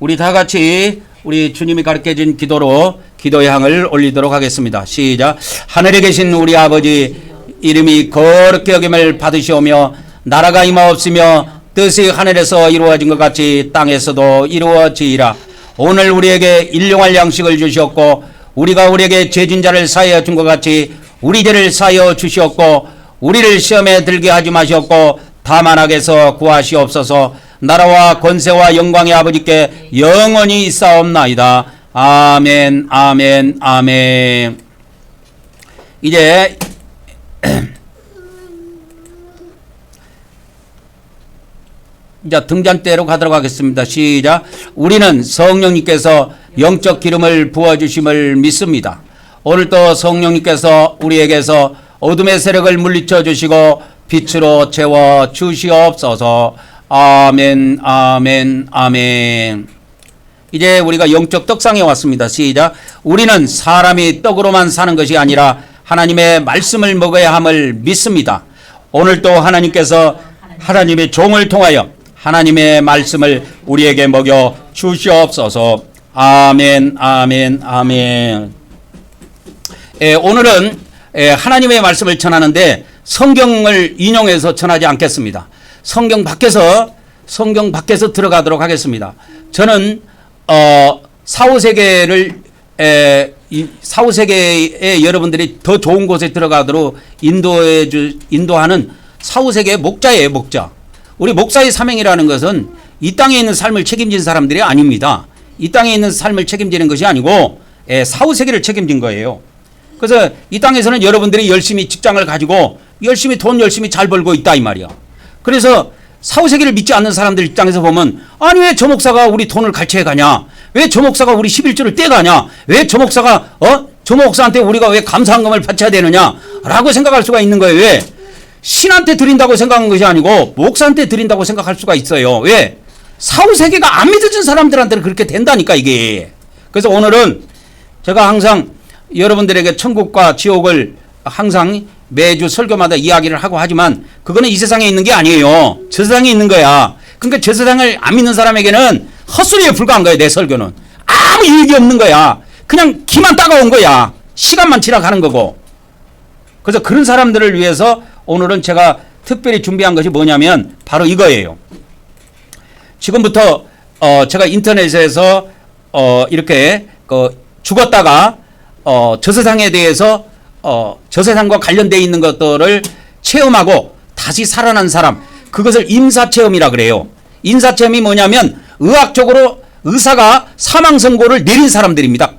우리 다 같이 우리 주님이 가르쳐준 기도로 기도의 향을 올리도록 하겠습니다. 시작. 하늘에 계신 우리 아버지, 이름이 거룩히 여김을 받으시오며 나라가 임하옵시며 뜻이 하늘에서 이루어진 것 같이 땅에서도 이루어지이라. 오늘 우리에게 일용할 양식을 주시옵고 우리가 우리에게 죄진 자를 사하여 준 것 같이 우리 죄를 사하여 주시옵고 우리를 시험에 들게 하지 마시옵고 다만 악에서 구하시옵소서. 나라와 권세와 영광의 아버지께 영원히 있사옵나이다. 아멘, 아멘, 아멘. 이제 등잔대로 가도록 하겠습니다. 시작. 우리는 성령님께서 영적 기름을 부어주심을 믿습니다. 오늘도 성령님께서 우리에게서 어둠의 세력을 물리쳐 주시고 빛으로 채워 주시옵소서. 아멘, 아멘, 아멘. 이제 우리가 영적 떡상에 왔습니다. 시작. 우리는 사람이 떡으로만 사는 것이 아니라 하나님의 말씀을 먹어야 함을 믿습니다. 오늘도 하나님께서 하나님의 종을 통하여 하나님의 말씀을 우리에게 먹여 주시옵소서. 아멘, 아멘, 아멘. 오늘은 하나님의 말씀을 전하는데 성경을 인용해서 전하지 않겠습니다. 성경 밖에서 들어가도록 하겠습니다. 저는 사후세계를 사후세계에 여러분들이 더 좋은 곳에 들어가도록 인도하는 사후세계의 목자예요. 목자. 우리 목사의 사명이라는 것은 이 땅에 있는 삶을 책임진 사람들이 아닙니다. 이 땅에 있는 삶을 책임지는 것이 아니고 사후세계를 책임진 거예요. 그래서 이 땅에서는 여러분들이 열심히 직장을 가지고 열심히 돈 열심히 잘 벌고 있다 이 말이야. 그래서 사후세계를 믿지 않는 사람들 입장에서 보면 아니 왜 저 목사가 우리 돈을 갈취해 가냐? 왜 저 목사가 우리 11조를 떼가냐? 왜 저 목사가 저 목사한테 우리가 왜 감사한금을 바쳐야 되느냐? 라고 생각할 수가 있는 거예요. 왜? 신한테 드린다고 생각한 것이 아니고 목사한테 드린다고 생각할 수가 있어요. 왜? 사후세계가 안 믿어진 사람들한테는 그렇게 된다니까 이게. 그래서 오늘은 제가 항상 여러분들에게 천국과 지옥을 항상 매주 설교마다 이야기를 하고 하지만 그거는 이 세상에 있는 게 아니에요. 저 세상에 있는 거야. 그러니까 저 세상을 안 믿는 사람에게는 헛소리에 불과한 거예요. 내 설교는. 아무 일이 없는 거야. 그냥 기만 따가운 거야. 시간만 지나가는 거고. 그래서 그런 사람들을 위해서 오늘은 제가 특별히 준비한 것이 뭐냐면 바로 이거예요. 지금부터 제가 인터넷에서 이렇게 죽었다가 저 세상에 대해서 저 세상과 관련되어 있는 것들을 체험하고 다시 살아난 사람, 그것을 임사체험이라 그래요. 임사체험이 뭐냐면 의학적으로 의사가 사망 선고를 내린 사람들입니다.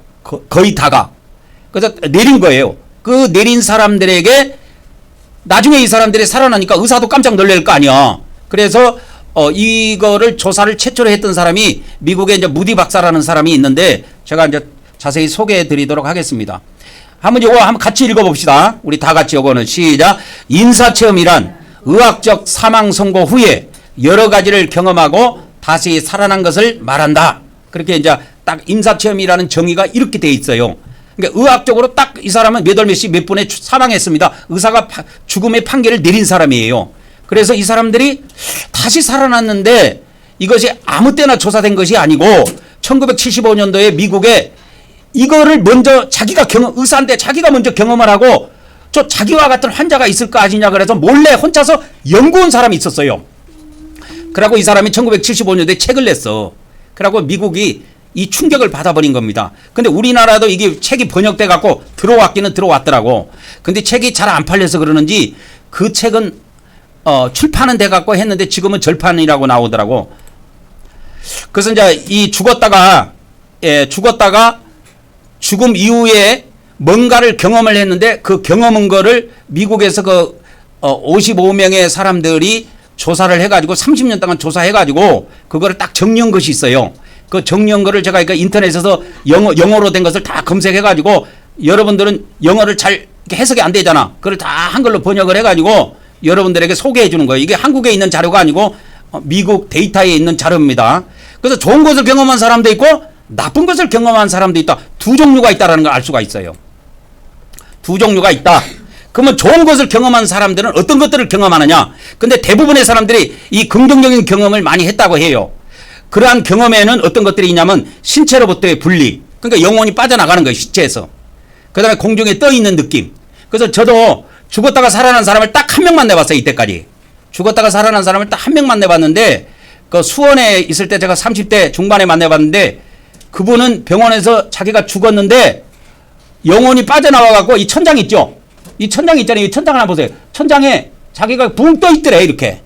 거의 다가. 그래서 내린 거예요. 그 내린 사람들에게 나중에 이 사람들이 살아나니까 의사도 깜짝 놀랄 거 아니야. 그래서 이거를 조사를 최초로 했던 사람이 미국의 이제 무디 박사라는 사람이 있는데 제가 이제 자세히 소개해 드리도록 하겠습니다. 한번 같이 읽어봅시다. 우리 다 같이 요거는 시작. 임사체험이란 의학적 사망 선고 후에 여러 가지를 경험하고 다시 살아난 것을 말한다. 그렇게 이제 딱 임사체험이라는 정의가 이렇게 돼 있어요. 그러니까 의학적으로 딱 이 사람은 몇 월 몇 시 몇 분에 사망했습니다. 의사가 죽음의 판결을 내린 사람이에요. 그래서 이 사람들이 다시 살아났는데 이것이 아무 때나 조사된 것이 아니고 1975년도에 미국에 이거를 먼저 자기가 의사인데 자기가 먼저 경험을 하고 저 자기와 같은 환자가 있을 거 아니냐 그래서 몰래 혼자서 연구한 사람이 있었어요. 그러고 이 사람이 1975년도에 책을 냈어. 그러고 미국이 이 충격을 받아버린 겁니다. 근데 우리나라도 이게 책이 번역돼 갖고 들어왔기는 들어왔더라고. 근데 책이 잘 안 팔려서 그러는지 그 책은 출판은 돼 갖고 했는데 지금은 절판이라고 나오더라고. 그래서 이제 이 죽었다가 죽음 이후에 뭔가를 경험을 했는데 그 경험한 거를 미국에서 55명의 사람들이 조사를 해가지고 30년 동안 조사해가지고 그거를 딱 정리한 것이 있어요. 그 정리한 거를 제가 인터넷에서 영어로 된 것을 다 검색해가지고 여러분들은 영어를 잘 해석이 안 되잖아. 그걸 다 한글로 번역을 해가지고 여러분들에게 소개해 주는 거예요. 이게 한국에 있는 자료가 아니고 미국 데이터에 있는 자료입니다. 그래서 좋은 것을 경험한 사람도 있고 나쁜 것을 경험한 사람도 있다. 두 종류가 있다는 걸 알 수가 있어요. 두 종류가 있다. 그러면 좋은 것을 경험한 사람들은 어떤 것들을 경험하느냐. 근데 대부분의 사람들이 이 긍정적인 경험을 많이 했다고 해요. 그러한 경험에는 어떤 것들이 있냐면 신체로부터의 분리. 그러니까 영혼이 빠져나가는 거예요. 시체에서. 그 다음에 공중에 떠 있는 느낌. 그래서 저도 죽었다가 살아난 사람을 딱 한 명만 내봤어요. 이때까지. 죽었다가 살아난 사람을 딱 한 명만 내봤는데 그 수원에 있을 때 제가 30대 중반에 만나봤는데 그분은 병원에서 자기가 죽었는데 영혼이 빠져나와갖고 이 천장 있죠? 이 천장 있잖아요. 이 천장 하나 보세요. 천장에 자기가 붕 떠 있더래. 이렇게.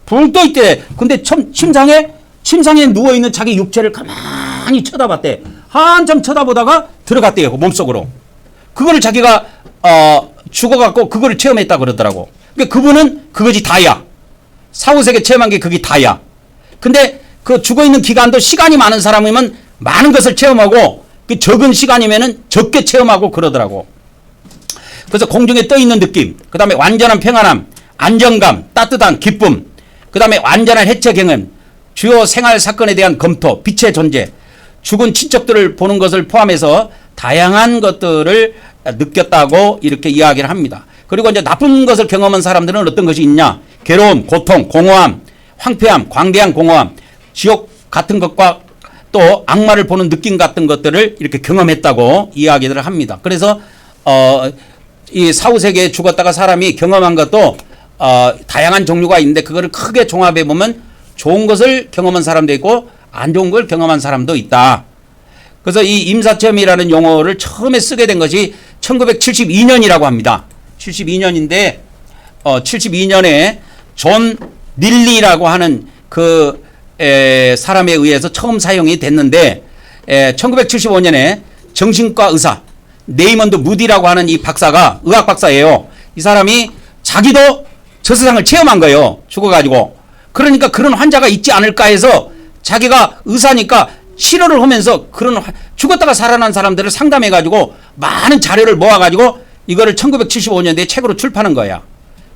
붕 떠 있더래. 근데 침상에 누워있는 자기 육체를 가만히 쳐다봤대. 한참 쳐다보다가 들어갔대요. 그 몸속으로. 그거를 자기가 죽어갖고 그거를 체험했다 그러더라고. 그러니까 그분은 그것이 다야. 사후세계 체험한 게 그게 다야. 근데 그 죽어있는 기간도 시간이 많은 사람이면 많은 것을 체험하고 그 적은 시간이면은 적게 체험하고 그러더라고. 그래서 공중에 떠 있는 느낌, 그 다음에 완전한 평안함, 안정감, 따뜻한 기쁨, 그 다음에 완전한 해체 경험, 주요 생활 사건에 대한 검토, 빛의 존재, 죽은 친척들을 보는 것을 포함해서 다양한 것들을 느꼈다고 이렇게 이야기를 합니다. 그리고 이제 나쁜 것을 경험한 사람들은 어떤 것이 있냐? 괴로움, 고통, 공허함, 황폐함, 광대한 공허함, 지옥 같은 것과 또 악마를 보는 느낌 같은 것들을 이렇게 경험했다고 이야기를 합니다. 그래서 이 사후세계에 죽었다가 사람이 경험한 것도 다양한 종류가 있는데 그거를 크게 종합해 보면 좋은 것을 경험한 사람도 있고 안 좋은 걸 경험한 사람도 있다. 그래서 이 임사체험이라는 용어를 처음에 쓰게 된 것이 1972년이라고 합니다. 72년인데 72년에 존 닐리라고 하는 그 사람에 의해서 처음 사용이 됐는데 1975년에 정신과 의사 네이먼드 무디라고 하는 이 박사가 의학 박사예요. 이 사람이 자기도 저 세상을 체험한 거예요. 죽어가지고. 그러니까 그런 환자가 있지 않을까 해서 자기가 의사니까 실험을 하면서 그런 죽었다가 살아난 사람들을 상담해가지고 많은 자료를 모아가지고 이거를 1975년도에 책으로 출판한 거야.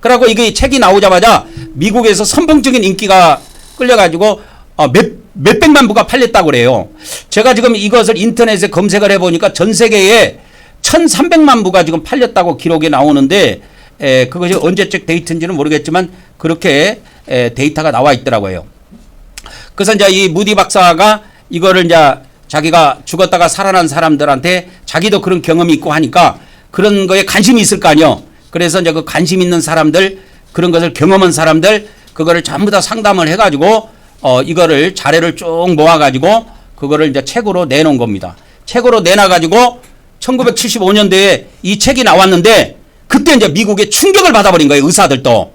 그러고 이게 책이 나오자마자 미국에서 선봉적인 인기가 끌려가지고 몇백만 부가 팔렸다고 그래요. 제가 지금 이것을 인터넷에 검색을 해보니까 전 세계에 1300만 부가 지금 팔렸다고 기록이 나오는데 그것이 언제적 데이터인지는 모르겠지만 그렇게 데이터가 나와 있더라고요. 그래서 이제 이 무디 박사가 이거를 이제 자기가 죽었다가 살아난 사람들한테 자기도 그런 경험이 있고 하니까 그런 거에 관심이 있을 거 아니요. 그래서 이제 그 관심 있는 사람들 그런 것을 경험한 사람들 그거를 전부 다 상담을 해가지고 이거를 자료를 쭉 모아가지고 그거를 이제 책으로 내놓은 겁니다. 책으로 내놔가지고 1975년도에 이 책이 나왔는데 그때 이제 미국에 충격을 받아버린 거예요. 의사들도.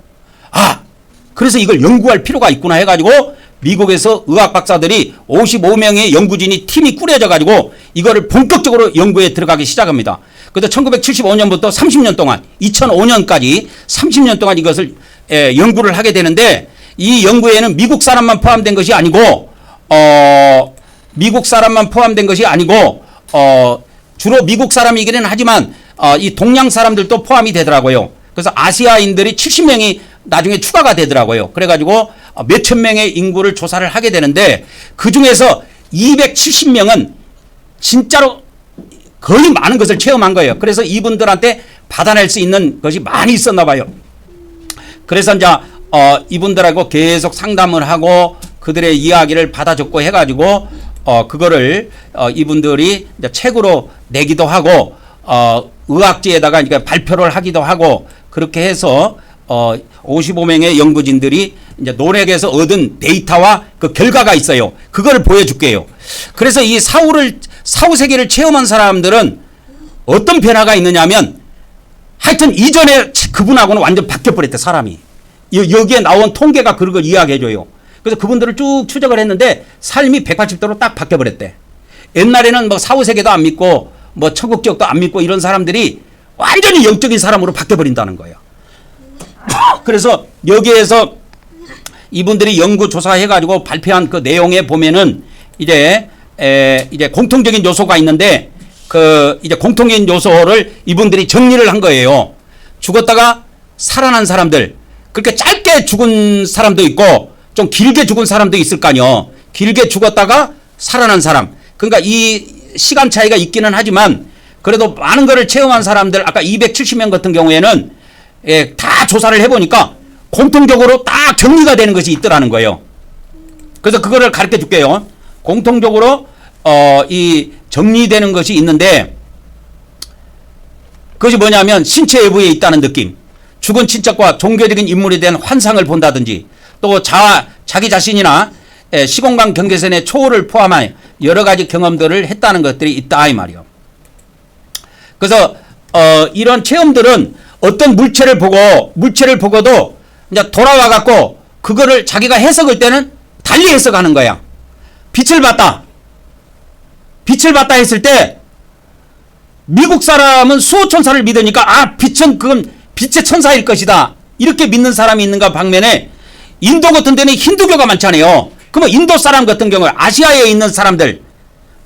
그래서 이걸 연구할 필요가 있구나 해가지고 미국에서 의학 박사들이 55명의 연구진이 팀이 꾸려져가지고 이거를 본격적으로 연구에 들어가기 시작합니다. 그래서 1975년부터 30년 동안 2005년까지 30년 동안 이것을 연구를 하게 되는데 이 연구에는 미국 사람만 포함된 것이 아니고 주로 미국 사람이기는 하지만 이 동양 사람들도 포함이 되더라고요. 그래서 아시아인들이 70명이 나중에 추가가 되더라고요. 그래가지고 몇천 명의 인구를 조사를 하게 되는데 그 중에서 270명은 진짜로 거의 많은 것을 체험한 거예요. 그래서 이분들한테 받아낼 수 있는 것이 많이 있었나 봐요. 그래서 이제 이분들하고 계속 상담을 하고 그들의 이야기를 받아 적고 해가지고 그거를 이분들이 이제 책으로 내기도 하고 의학지에다가 이제 발표를 하기도 하고 그렇게 해서 55명의 연구진들이 이제 노력에서 얻은 데이터와 그 결과가 있어요. 그걸 보여줄게요. 그래서 이 사후 세계를 체험한 사람들은 어떤 변화가 있느냐면 하여튼 이전에 그분하고는 완전 바뀌어버렸대 사람이. 여기에 나온 통계가 그런 걸 이야기해줘요. 그래서 그분들을 쭉 추적을 했는데 삶이 180도로 딱 바뀌어버렸대. 옛날에는 뭐 사후 세계도 안 믿고 뭐 천국 지옥도 안 믿고 이런 사람들이 완전히 영적인 사람으로 바뀌어버린다는 거예요. 그래서 여기에서 이분들이 연구 조사해가지고 발표한 그 내용에 보면은 이제 공통적인 요소가 있는데 이제 공통적인 요소를 이분들이 정리를 한 거예요. 죽었다가 살아난 사람들, 그렇게 짧게 죽은 사람도 있고 좀 길게 죽은 사람도 있을 거 아니요. 길게 죽었다가 살아난 사람. 그러니까 이 시간 차이가 있기는 하지만 그래도 많은 거를 체험한 사람들 아까 270명 같은 경우에는 다 조사를 해보니까 공통적으로 딱 정리가 되는 것이 있더라는 거예요. 그래서 그거를 가르쳐 줄게요. 공통적으로 이 정리되는 것이 있는데 그것이 뭐냐면 신체 외부에 있다는 느낌, 죽은 친척과 종교적인 인물에 대한 환상을 본다든지 또 자기 자신이나 시공간 경계선의 초월을 포함한 여러 가지 경험들을 했다는 것들이 있다 이 말이요. 그래서 이런 체험들은 어떤 물체를 보고도 이제 돌아와 갖고 그거를 자기가 해석할 때는 달리 해석하는 거야. 빛을 봤다 했을 때 미국 사람은 수호천사를 믿으니까 빛은 그건 빛의 천사일 것이다 이렇게 믿는 사람이 있는가 반면에 인도 같은 데는 힌두교가 많잖아요. 그러면 인도 사람 같은 경우에 아시아에 있는 사람들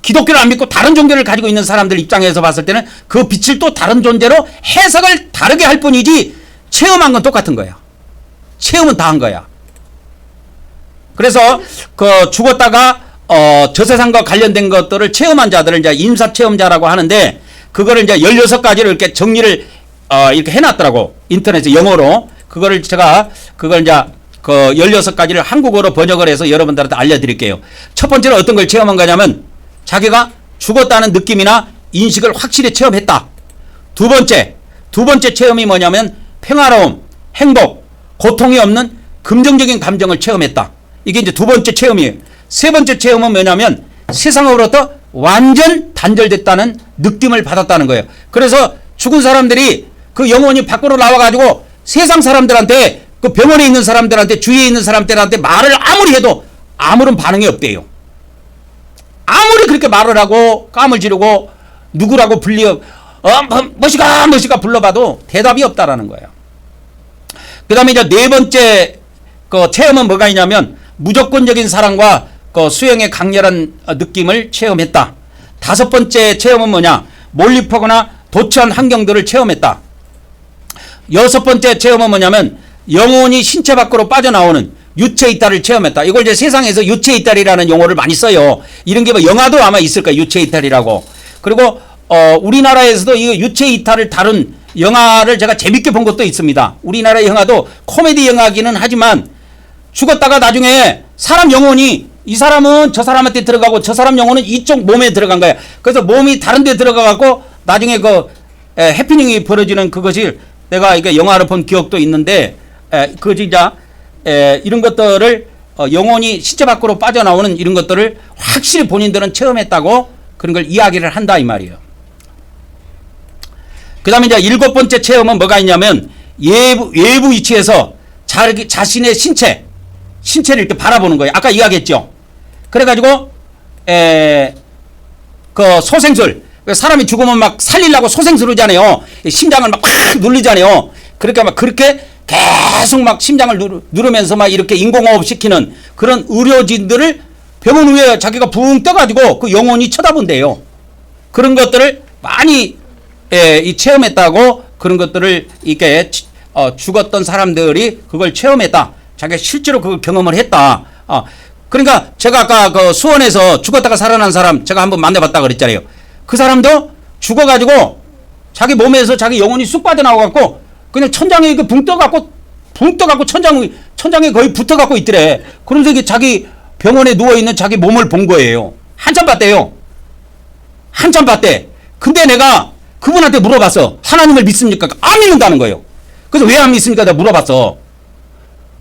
기독교를 안 믿고 다른 종교를 가지고 있는 사람들 입장에서 봤을 때는 그 빛을 또 다른 존재로 해석을 다르게 할 뿐이지 체험한 건 똑같은 거야. 체험은 다 한 거야. 그래서 그 죽었다가 저 세상과 관련된 것들을 체험한 자들을 이제 임사체험자라고 하는데 그거를 이제 16가지를 이렇게 정리를 이렇게 해놨더라고. 인터넷에 영어로. 그걸 이제 그 16가지를 한국어로 번역을 해서 여러분들한테 알려드릴게요. 첫 번째로 어떤 걸 체험한 거냐면 자기가 죽었다는 느낌이나 인식을 확실히 체험했다. 두 번째 체험이 뭐냐면 평화로움, 행복, 고통이 없는 긍정적인 감정을 체험했다. 이게 이제 두 번째 체험이에요. 세 번째 체험은 뭐냐면 세상으로부터 완전 단절됐다는 느낌을 받았다는 거예요. 그래서 죽은 사람들이 그 영혼이 밖으로 나와가지고 세상 사람들한테 그 병원에 있는 사람들한테 주위에 있는 사람들한테 말을 아무리 해도 아무런 반응이 없대요. 아무리 그렇게 말을 하고 깜을 지르고 누구라고 뭐시가 불러봐도 대답이 없다라는 거예요. 그 다음에 이제 네 번째 그 체험은 뭐가 있냐면 무조건적인 사랑과 그 수용의 강렬한 느낌을 체험했다. 다섯 번째 체험은 뭐냐? 몰입하거나 도취한 환경들을 체험했다. 여섯 번째 체험은 뭐냐면 영혼이 신체 밖으로 빠져나오는 유체이탈을 체험했다. 이걸 이제 세상에서 유체이탈이라는 용어를 많이 써요. 이런 게 뭐 영화도 아마 있을 거예요. 유체이탈이라고. 그리고 우리나라에서도 이 유체이탈을 다룬 영화를 제가 재밌게 본 것도 있습니다. 우리나라 영화도 코미디 영화기는 하지만 죽었다가 나중에 사람 영혼이 이 사람은 저 사람한테 들어가고 저 사람 영혼은 이쪽 몸에 들어간 거야. 그래서 몸이 다른 데 들어가갖고 나중에 그 해피닝이 벌어지는 그것이 내가 이게 영화를 본 기억도 있는데 그 진짜 이런 것들을 영혼이 신체 밖으로 빠져나오는 이런 것들을 확실히 본인들은 체험했다고 그런 걸 이야기를 한다 이 말이에요. 그 다음에 이제 일곱 번째 체험은 뭐가 있냐면 외부 위치에서 자신의 신체를 이렇게 바라보는 거예요. 아까 이야기했죠. 그래가지고 그 소생술, 사람이 죽으면 막 살리려고 소생술하잖아요. 심장을 막 누르잖아요. 그러니까 막 그렇게 계속 막 심장을 누르면서 막 이렇게 인공호흡 시키는 그런 의료진들을 병원 위에 자기가 붕 떠가지고 그 영혼이 쳐다본대요. 그런 것들을 많이 이 체험했다고 그런 것들을 이렇게 죽었던 사람들이 그걸 체험했다. 자기가 실제로 그걸 경험을 했다. 그러니까 제가 아까 그 수원에서 죽었다가 살아난 사람 제가 한번 만나봤다 그랬잖아요. 그 사람도 죽어가지고 자기 몸에서 자기 영혼이 쑥 빠져나와갖고 그냥 천장에 이렇게 붕 떠갖고 천장에 거의 붙어갖고 있더래. 그러면서 이게 자기 병원에 누워있는 자기 몸을 본 거예요. 한참 봤대요. 한참 봤대. 근데 내가 그분한테 물어봤어. 하나님을 믿습니까? 안 믿는다는 거예요. 그래서 왜 안 믿습니까? 내가 물어봤어.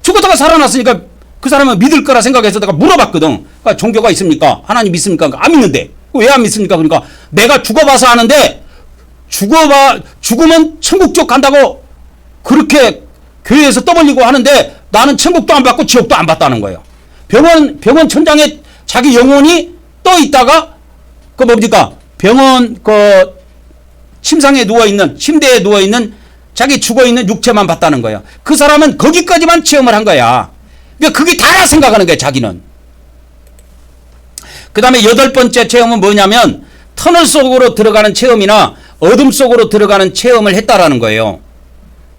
죽었다가 살아났으니까 그 사람은 믿을 거라 생각해서 내가 물어봤거든. 그러니까 종교가 있습니까? 하나님 믿습니까? 그러니까 안 믿는데. 왜 안 믿습니까? 그러니까 내가 죽어봐서 아는데 죽으면 천국 쪽 간다고 그렇게 교회에서 떠벌리고 하는데 나는 천국도 안 받고 지옥도 안 받다는 거예요. 병원 천장에 자기 영혼이 떠 있다가 그 뭡니까? 병원 그 침상에 누워있는 침대에 누워있는 자기 죽어있는 육체만 봤다는 거야. 그 사람은 거기까지만 체험을 한 거야. 그러니까 그게 다라 생각하는 거야 자기는. 그 다음에 여덟 번째 체험은 뭐냐면 터널 속으로 들어가는 체험이나 어둠 속으로 들어가는 체험을 했다라는 거예요.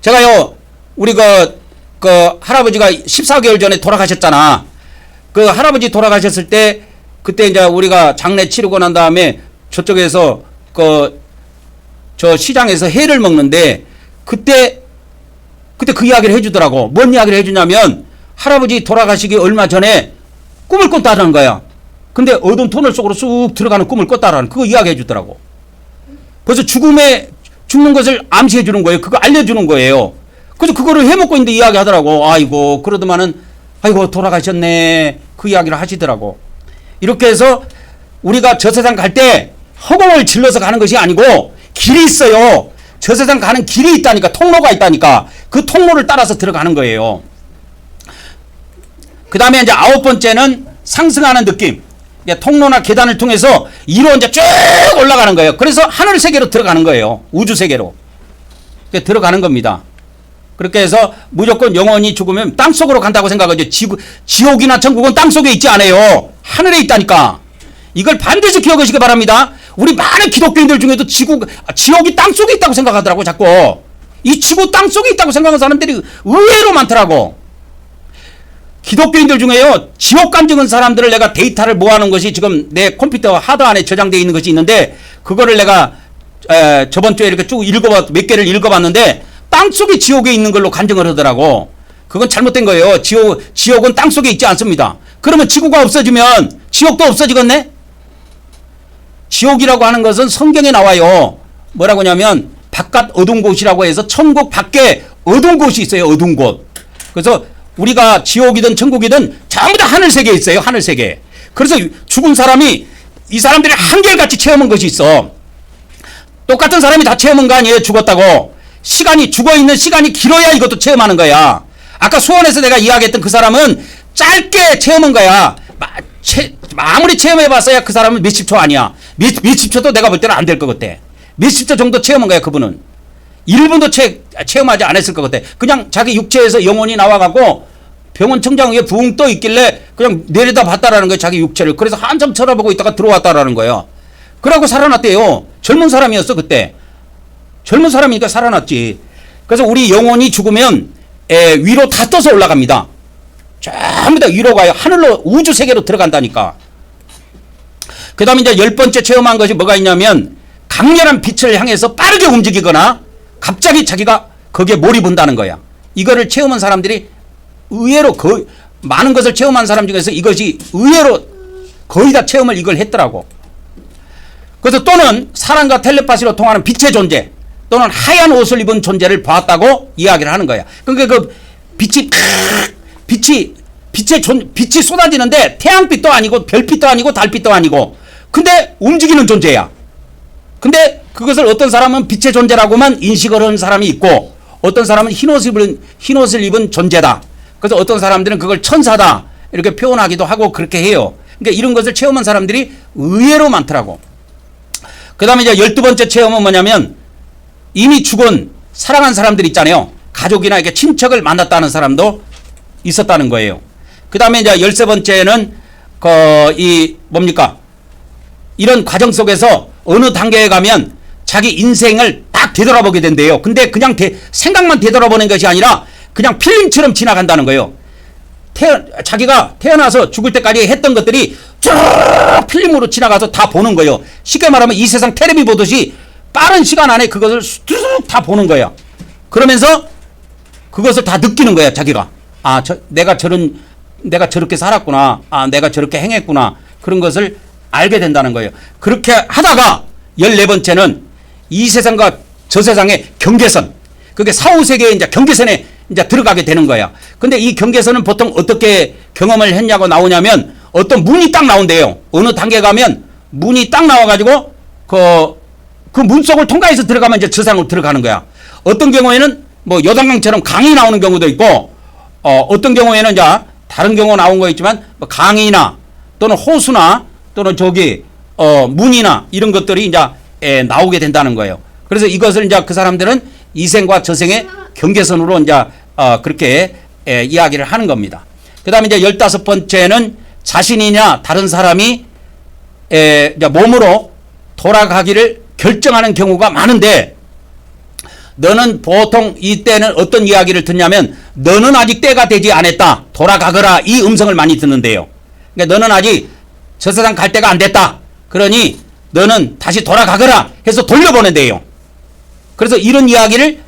제가요 우리 그 할아버지가 14개월 전에 돌아가셨잖아. 그 할아버지 돌아가셨을 때 그때 이제 우리가 장례 치르고 난 다음에 저쪽에서 저 시장에서 회를 먹는데 그때 그 이야기를 해주더라고. 뭔 이야기를 해주냐면 할아버지 돌아가시기 얼마 전에 꿈을 꿨다는 거야. 근데 어두운 터널 속으로 쑥 들어가는 꿈을 꿨다라는 그거 이야기 해주더라고. 그래서 죽는 것을 암시해 주는 거예요. 그거 알려주는 거예요. 그래서 그거를 해먹고 있는데 이야기 하더라고. 아이고 그러더만은 아이고 돌아가셨네. 그 이야기를 하시더라고. 이렇게 해서 우리가 저 세상 갈 때 허공을 질러서 가는 것이 아니고 길이 있어요. 저 세상 가는 길이 있다니까. 통로가 있다니까. 그 통로를 따라서 들어가는 거예요. 그 다음에 이제 아홉 번째는 상승하는 느낌. 통로나 계단을 통해서 위로 이제 쭉 올라가는 거예요. 그래서 하늘 세계로 들어가는 거예요. 우주 세계로 들어가는 겁니다. 그렇게 해서 무조건 영원히 죽으면 땅 속으로 간다고 생각하죠. 지옥이나 천국은 땅 속에 있지 않아요. 하늘에 있다니까. 이걸 반드시 기억하시기 바랍니다. 우리 많은 기독교인들 중에도 지옥이 땅 속에 있다고 생각하더라고. 자꾸 이 지구 땅 속에 있다고 생각하는 사람들이 의외로 많더라고. 기독교인들 중에요 지옥 간 적은 사람들을 내가 데이터를 모아놓은 것이 지금 내 컴퓨터 하드 안에 저장되어 있는 것이 있는데 그거를 내가 저번 주에 이렇게 쭉 몇 개를 읽어봤는데 땅속에 지옥에 있는 걸로 간증을 하더라고. 그건 잘못된 거예요. 지옥은 땅속에 있지 않습니다. 그러면 지구가 없어지면 지옥도 없어지겠네? 지옥이라고 하는 것은 성경에 나와요. 뭐라고 하냐면 바깥 어두운 곳이라고 해서 천국 밖에 어두운 곳이 있어요. 어두운 곳. 그래서 우리가 지옥이든 천국이든 전부 다 하늘세계에 있어요. 하늘세계. 그래서 죽은 사람이 이 사람들이 한결같이 체험한 것이 있어. 똑같은 사람이 다 체험한 거 아니에요. 죽었다고. 죽어있는 시간이 길어야 이것도 체험하는 거야. 아까 수원에서 내가 이야기했던 그 사람은 짧게 체험한 거야. 아무리 체험해봤어야 그 사람은 몇십 초 아니야. 몇십 초도 내가 볼 때는 안 될 것 같아. 몇십 초 정도 체험한 거야 그분은. 1분도 체험하지 않았을 것 같아. 그냥 자기 육체에서 영혼이 나와갖고 병원 청장 위에 붕 떠 있길래 그냥 내려다 봤다라는 거야 자기 육체를. 그래서 한참 쳐다보고 있다가 들어왔다라는 거예요. 그러고 살아났대요. 젊은 사람이었어 그때. 젊은 사람이니까 살아났지. 그래서 우리 영혼이 죽으면 위로 다 떠서 올라갑니다. 전부 다 위로 가요. 하늘로 우주 세계로 들어간다니까. 그 다음에 이제 10번째 체험한 것이 뭐가 있냐면 강렬한 빛을 향해서 빠르게 움직이거나 갑자기 자기가 거기에 몰입한다는 거야. 이거를 체험한 사람들이 의외로 많은 것을 체험한 사람 중에서 이것이 의외로 거의 다 체험을 이걸 했더라고. 그래서 또는 사람과 텔레파시로 통하는 빛의 존재 또는 하얀 옷을 입은 존재를 봤다고 이야기를 하는 거야. 그러니까 그 빛이 쏟아지는데 태양빛도 아니고 별빛도 아니고 달빛도 아니고 근데 움직이는 존재야. 근데 그것을 어떤 사람은 빛의 존재라고만 인식을 하는 사람이 있고 어떤 사람은 흰 옷을 입은 존재다. 그래서 어떤 사람들은 그걸 천사다 이렇게 표현하기도 하고 그렇게 해요. 그러니까 이런 것을 체험한 사람들이 의외로 많더라고. 그 다음에 이제 12번째 체험은 뭐냐면 이미 죽은 사랑한 사람들 있잖아요. 가족이나 이렇게 친척을 만났다는 사람도 있었다는 거예요. 그 다음에 이제 13번째는 뭡니까? 이런 과정 속에서 어느 단계에 가면 자기 인생을 딱 되돌아보게 된대요. 근데 그냥 생각만 되돌아보는 것이 아니라 그냥 필름처럼 지나간다는 거예요. 자기가 태어나서 죽을 때까지 했던 것들이 쭉 필름으로 지나가서 다 보는 거예요. 쉽게 말하면 이 세상 텔레비 보듯이 빠른 시간 안에 그것을 쭉 다 보는 거예요. 그러면서 그것을 다 느끼는 거야 자기가. 내가 저렇게 살았구나. 내가 저렇게 행했구나. 그런 것을 알게 된다는 거예요. 그렇게 하다가 14번째는 이 세상과 저 세상의 경계선. 그게 사후세계의 이제 경계선에 이제 들어가게 되는 거야. 근데 이 경계선은 보통 어떻게 경험을 했냐고 나오냐면 어떤 문이 딱 나온대요. 어느 단계 가면 문이 딱 나와가지고 그 문 속을 통과해서 들어가면 이제 저 세상으로 들어가는 거야. 어떤 경우에는 뭐 요단강처럼 강이 나오는 경우도 있고 어떤 경우에는 이제 다른 경우 나온 거 있지만 뭐 강이나 또는 호수나 또는 문이나 이런 것들이 이제 나오게 된다는 거예요. 그래서 이것을 이제 그 사람들은 이생과 저생의 경계선으로 이제 그렇게 이야기를 하는 겁니다. 그 다음에 이제 15번째는 자신이냐 다른 사람이 이제 몸으로 돌아가기를 결정하는 경우가 많은데 너는 보통 이때는 어떤 이야기를 듣냐면 너는 아직 때가 되지 않았다. 돌아가거라. 이 음성을 많이 듣는데요. 그러니까 너는 아직 저 세상 갈 때가 안 됐다. 그러니 너는 다시 돌아가거라 해서 돌려보낸대요. 그래서 이런 이야기를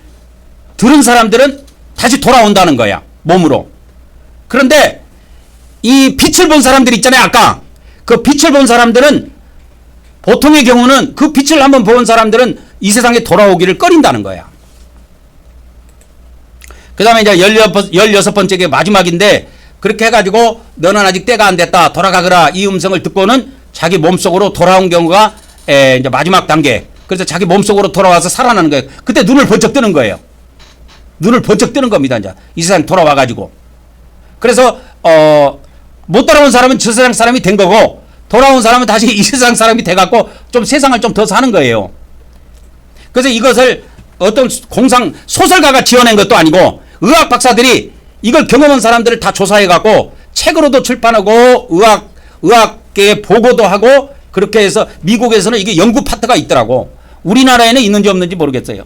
들은 사람들은 다시 돌아온다는 거야. 몸으로. 그런데 이 빛을 본 사람들 있잖아요. 아까 그 빛을 본 사람들은 보통의 경우는 그 빛을 한번 본 사람들은 이 세상에 돌아오기를 꺼린다는 거야. 그 다음에 이제 16번째 마지막인데 그렇게 해가지고 너는 아직 때가 안 됐다. 돌아가거라. 이 음성을 듣고는 자기 몸속으로 돌아온 경우가 이제 마지막 단계. 그래서 자기 몸속으로 돌아와서 살아나는 거예요. 그때 눈을 번쩍 뜨는 거예요. 눈을 번쩍 뜨는 겁니다. 이제 이 세상 돌아와가지고. 그래서 못 돌아온 사람은 저 세상 사람이 된 거고 돌아온 사람은 다시 이 세상 사람이 돼갖고 좀 세상을 좀 더 사는 거예요. 그래서 이것을 어떤 소설가가 지어낸 것도 아니고 의학 박사들이 이걸 경험한 사람들을 다 조사해갖고 책으로도 출판하고 의학계에 보고도 하고 그렇게 해서 미국에서는 이게 연구 파트가 있더라고. 우리나라에는 있는지 없는지 모르겠어요.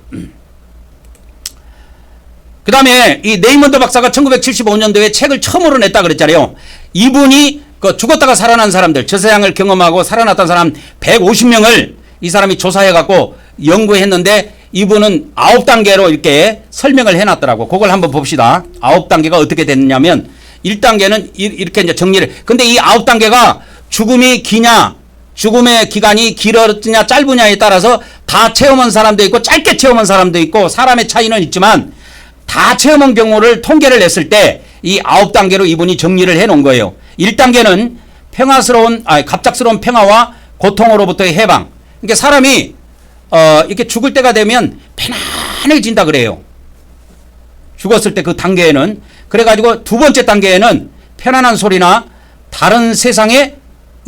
그 다음에 이 네이먼드 박사가 1975년도에 책을 처음으로 냈다 그랬잖아요. 이분이 죽었다가 살아난 사람들, 저 세상을 경험하고 살아났던 사람 150명을 이 사람이 조사해갖고 연구했는데 이분은 9단계로 이렇게 설명을 해놨더라고. 그걸 한번 봅시다. 9단계가 어떻게 됐냐면 1단계는 이렇게 이제 정리를. 근데 이 9단계가 죽음이 기냐, 죽음의 기간이 길었냐 짧으냐에 따라서 다 체험한 사람도 있고 짧게 체험한 사람도 있고 사람의 차이는 있지만 다 체험한 경우를 통계를 냈을 때 이 9단계로 이분이 정리를 해 놓은 거예요. 1단계는 갑작스러운 평화와 고통으로부터의 해방. 그러니까 사람이 이렇게 죽을 때가 되면 편안해진다 그래요. 죽었을 때 그 단계에는. 그래가지고 두 번째 단계에는 편안한 소리나 다른 세상의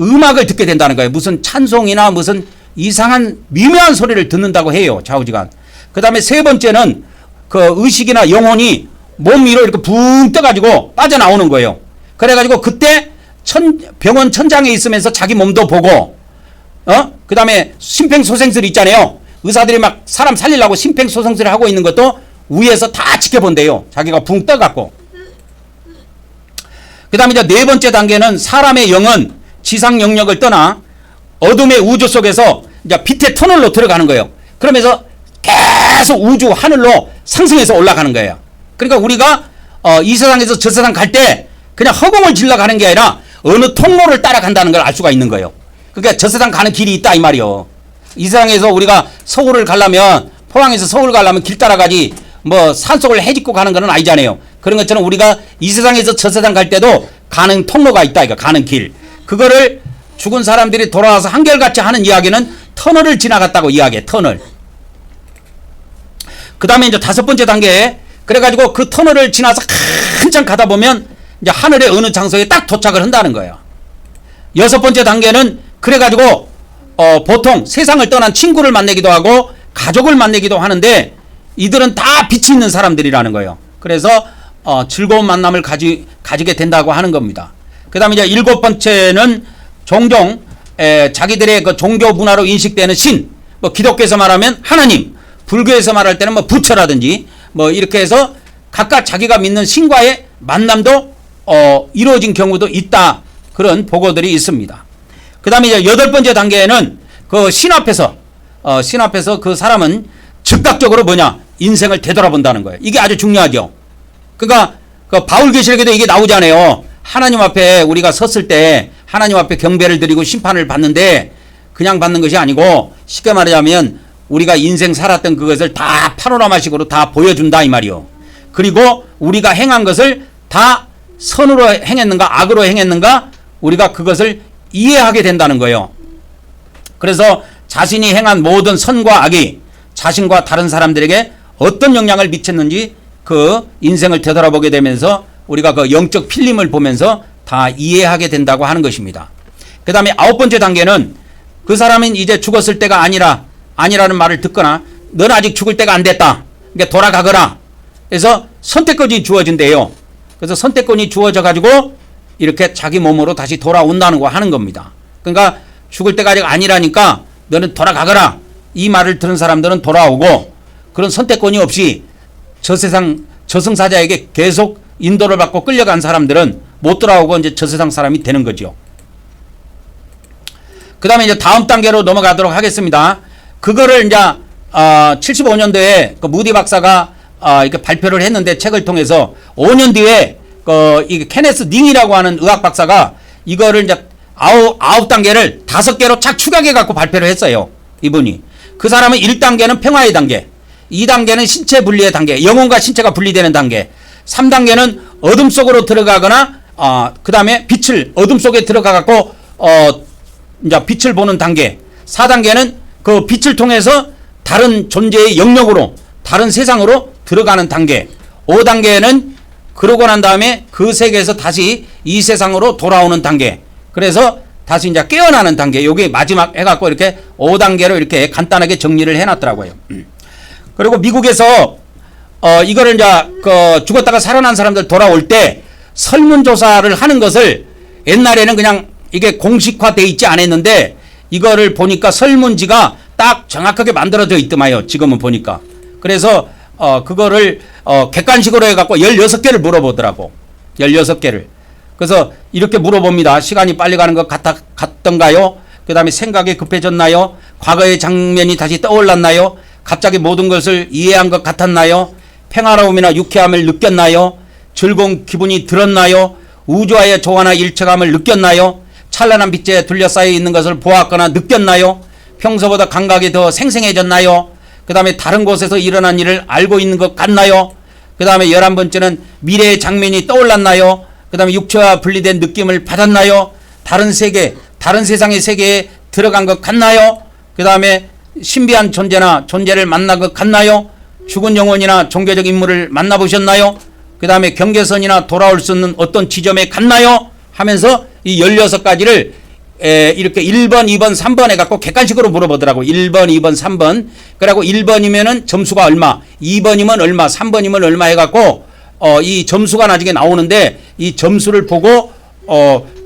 음악을 듣게 된다는 거예요. 무슨 찬송이나 무슨 이상한 미묘한 소리를 듣는다고 해요. 좌우지간. 그 다음에 세 번째는 그 의식이나 영혼이 몸 위로 이렇게 붕 떠가지고 빠져나오는 거예요. 그래가지고 그때 병원 천장에 있으면서 자기 몸도 보고, 그 다음에 심폐소생술 있잖아요. 의사들이 막 사람 살리려고 심폐소생술을 하고 있는 것도 위에서 다 지켜본대요. 자기가 붕 떠갖고. 그 다음에 이제 네 번째 단계는 사람의 영은 지상 영역을 떠나 어둠의 우주 속에서 이제 빛의 터널로 들어가는 거예요. 그러면서 계속 우주 하늘로 상승해서 올라가는 거예요. 그러니까 우리가 이 세상에서 저 세상 갈 때 그냥 허공을 질러 가는 게 아니라 어느 통로를 따라간다는 걸 알 수가 있는 거예요. 그러니까 저 세상 가는 길이 있다 이 말이요. 이 세상에서 우리가 서울을 가려면, 포항에서 서울 가려면 길 따라가지 뭐 산속을 헤집고 가는 건 아니잖아요. 그런 것처럼 우리가 이 세상에서 저 세상 갈 때도 가는 통로가 있다 이거, 가는 길. 그거를 죽은 사람들이 돌아와서 한결같이 하는 이야기는 터널을 지나갔다고 이야기해. 터널. 그 다음에 이제 다섯 번째 단계에 그래가지고 그 터널을 지나서 한참 가다 보면 이제 하늘의 어느 장소에 딱 도착을 한다는 거예요. 여섯 번째 단계는 그래가지고 보통 세상을 떠난 친구를 만나기도 하고 가족을 만나기도 하는데 이들은 다 빛이 있는 사람들이라는 거예요. 그래서 즐거운 만남을 가지게 된다고 하는 겁니다. 그 다음에 이제 일곱 번째는 종종 자기들의 그 종교 문화로 인식되는 신, 뭐 기독교에서 말하면 하나님, 불교에서 말할 때는 뭐 부처라든지 뭐 이렇게 해서 각각 자기가 믿는 신과의 만남도 이루어진 경우도 있다. 그런 보고들이 있습니다. 그 다음에 이제 여덟 번째 단계에는 그 신 앞에서 그 사람은 즉각적으로 인생을 되돌아본다는 거예요. 이게 아주 중요하죠. 그러니까 그 바울계시록에도 이게 나오잖아요. 하나님 앞에 우리가 섰을 때 하나님 앞에 경배를 드리고 심판을 받는데 그냥 받는 것이 아니고 쉽게 말하자면 우리가 인생 살았던 그것을 다 파노라마식으로 다 보여준다 이 말이요. 그리고 우리가 행한 것을 다 선으로 행했는가 악으로 행했는가 우리가 그것을 이해하게 된다는 거예요. 그래서 자신이 행한 모든 선과 악이 자신과 다른 사람들에게 어떤 영향을 미쳤는지 그 인생을 되돌아보게 되면서 우리가 그 영적 필름을 보면서 다 이해하게 된다고 하는 것입니다. 그 다음에 아홉 번째 단계는 그 사람은 이제 죽었을 때가 아니라는 말을 듣거나 넌 아직 죽을 때가 안 됐다. 그러니까 돌아가거라. 그래서 선택권이 주어진대요. 그래서 선택권이 주어져 가지고 이렇게 자기 몸으로 다시 돌아온다는 거 하는 겁니다. 그러니까 죽을 때가 아직 아니라니까 너는 돌아가거라. 이 말을 들은 사람들은 돌아오고 그런 선택권이 없이 저 세상 저승사자에게 계속 인도를 받고 끌려간 사람들은 못 돌아오고 이제 저 세상 사람이 되는 거죠. 그 다음에 이제 다음 단계로 넘어가도록 하겠습니다. 그거를 이제 75년도에 그 무디 박사가 이렇게 발표를 했는데 책을 통해서 5년 뒤에 이게 케네스 닝이라고 하는 의학 박사가 이거를 이제 아홉 단계를 5개로 착 축약해 갖고 발표를 했어요. 이분이. 그 사람은 1단계는 평화의 단계, 2단계는 신체 분리의 단계, 영혼과 신체가 분리되는 단계, 3단계는 어둠 속으로 들어가거나 그 다음에 어둠 속에 들어가 갖고 이제 빛을 보는 단계, 4단계는 그 빛을 통해서 다른 존재의 영역으로 다른 세상으로 들어가는 단계, 5단계는 그러고 난 다음에 그 세계에서 다시 이 세상으로 돌아오는 단계, 그래서 다시 이제 깨어나는 단계, 요게 마지막 해갖고 이렇게 5단계로 이렇게 간단하게 정리를 해놨더라고요. 그리고 미국에서 이거를 이제 죽었다가 살아난 사람들 돌아올 때 설문조사를 하는 것을 옛날에는 그냥 이게 공식화돼 있지 않았는데 이거를 보니까 설문지가 딱 정확하게 만들어져 있더만요. 지금은 보니까. 그래서 그거를 객관식으로 해갖고 16개를 물어보더라고. 16개를. 그래서 이렇게 물어봅니다. 시간이 빨리 가는 것 같던가요? 그 다음에 생각이 급해졌나요? 과거의 장면이 다시 떠올랐나요? 갑자기 모든 것을 이해한 것 같았나요? 평화로움이나 유쾌함을 느꼈나요? 즐거운 기분이 들었나요? 우주와의 조화나 일체감을 느꼈나요? 찬란한 빛에 둘러싸여 있는 것을 보았거나 느꼈나요? 평소보다 감각이 더 생생해졌나요? 그 다음에 다른 곳에서 일어난 일을 알고 있는 것 같나요? 그 다음에 11번째는 미래의 장면이 떠올랐나요? 그 다음에 육체와 분리된 느낌을 받았나요? 다른 세계, 다른 세상의 세계에 들어간 것 같나요? 그 다음에 신비한 존재를 만난 것 같나요? 죽은 영혼이나 종교적 인물을 만나보셨나요? 그 다음에 경계선이나 돌아올 수 있는 어떤 지점에 갔나요? 하면서 이 16가지를 이렇게 1번, 2번, 3번 해갖고 객관식으로 물어보더라고. 1번, 2번, 3번. 그래갖고 1번이면은 점수가 얼마, 2번이면 얼마, 3번이면 얼마 해갖고 이 점수가 나중에 나오는데 이 점수를 보고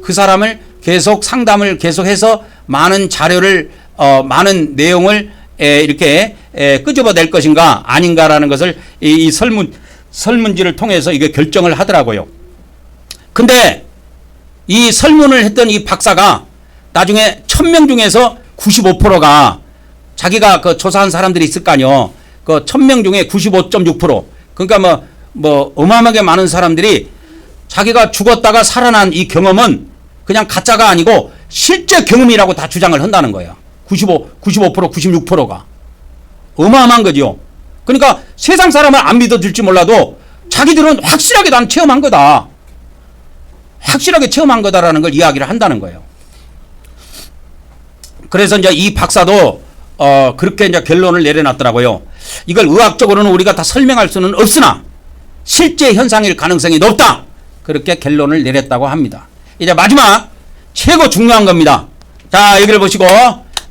그 사람을 계속 상담을 계속해서 많은 자료를 많은 내용을 이렇게 끄집어낼 것인가 아닌가라는 것을 이 설문지를 통해서 이게 결정을 하더라고요. 근데 이 설문을 했던 이 박사가 나중에 1000명 중에서 95%가 자기가 그 조사한 사람들이 있을 거 아니요. 그 1000명 중에 95.6%. 그러니까 뭐 어마어마하게 많은 사람들이 자기가 죽었다가 살아난 이 경험은 그냥 가짜가 아니고 실제 경험이라고 다 주장을 한다는 거예요. 95%, 96%가. 어마어마한 거죠. 그러니까 세상 사람은 안 믿어줄지 몰라도 자기들은 확실하게 난 체험한 거다. 확실하게 체험한 거다라는 걸 이야기를 한다는 거예요. 그래서 이제 이 박사도 그렇게 이제 결론을 내려놨더라고요. 이걸 의학적으로는 우리가 다 설명할 수는 없으나 실제 현상일 가능성이 높다. 그렇게 결론을 내렸다고 합니다. 이제 마지막 최고 중요한 겁니다. 자, 여기를 보시고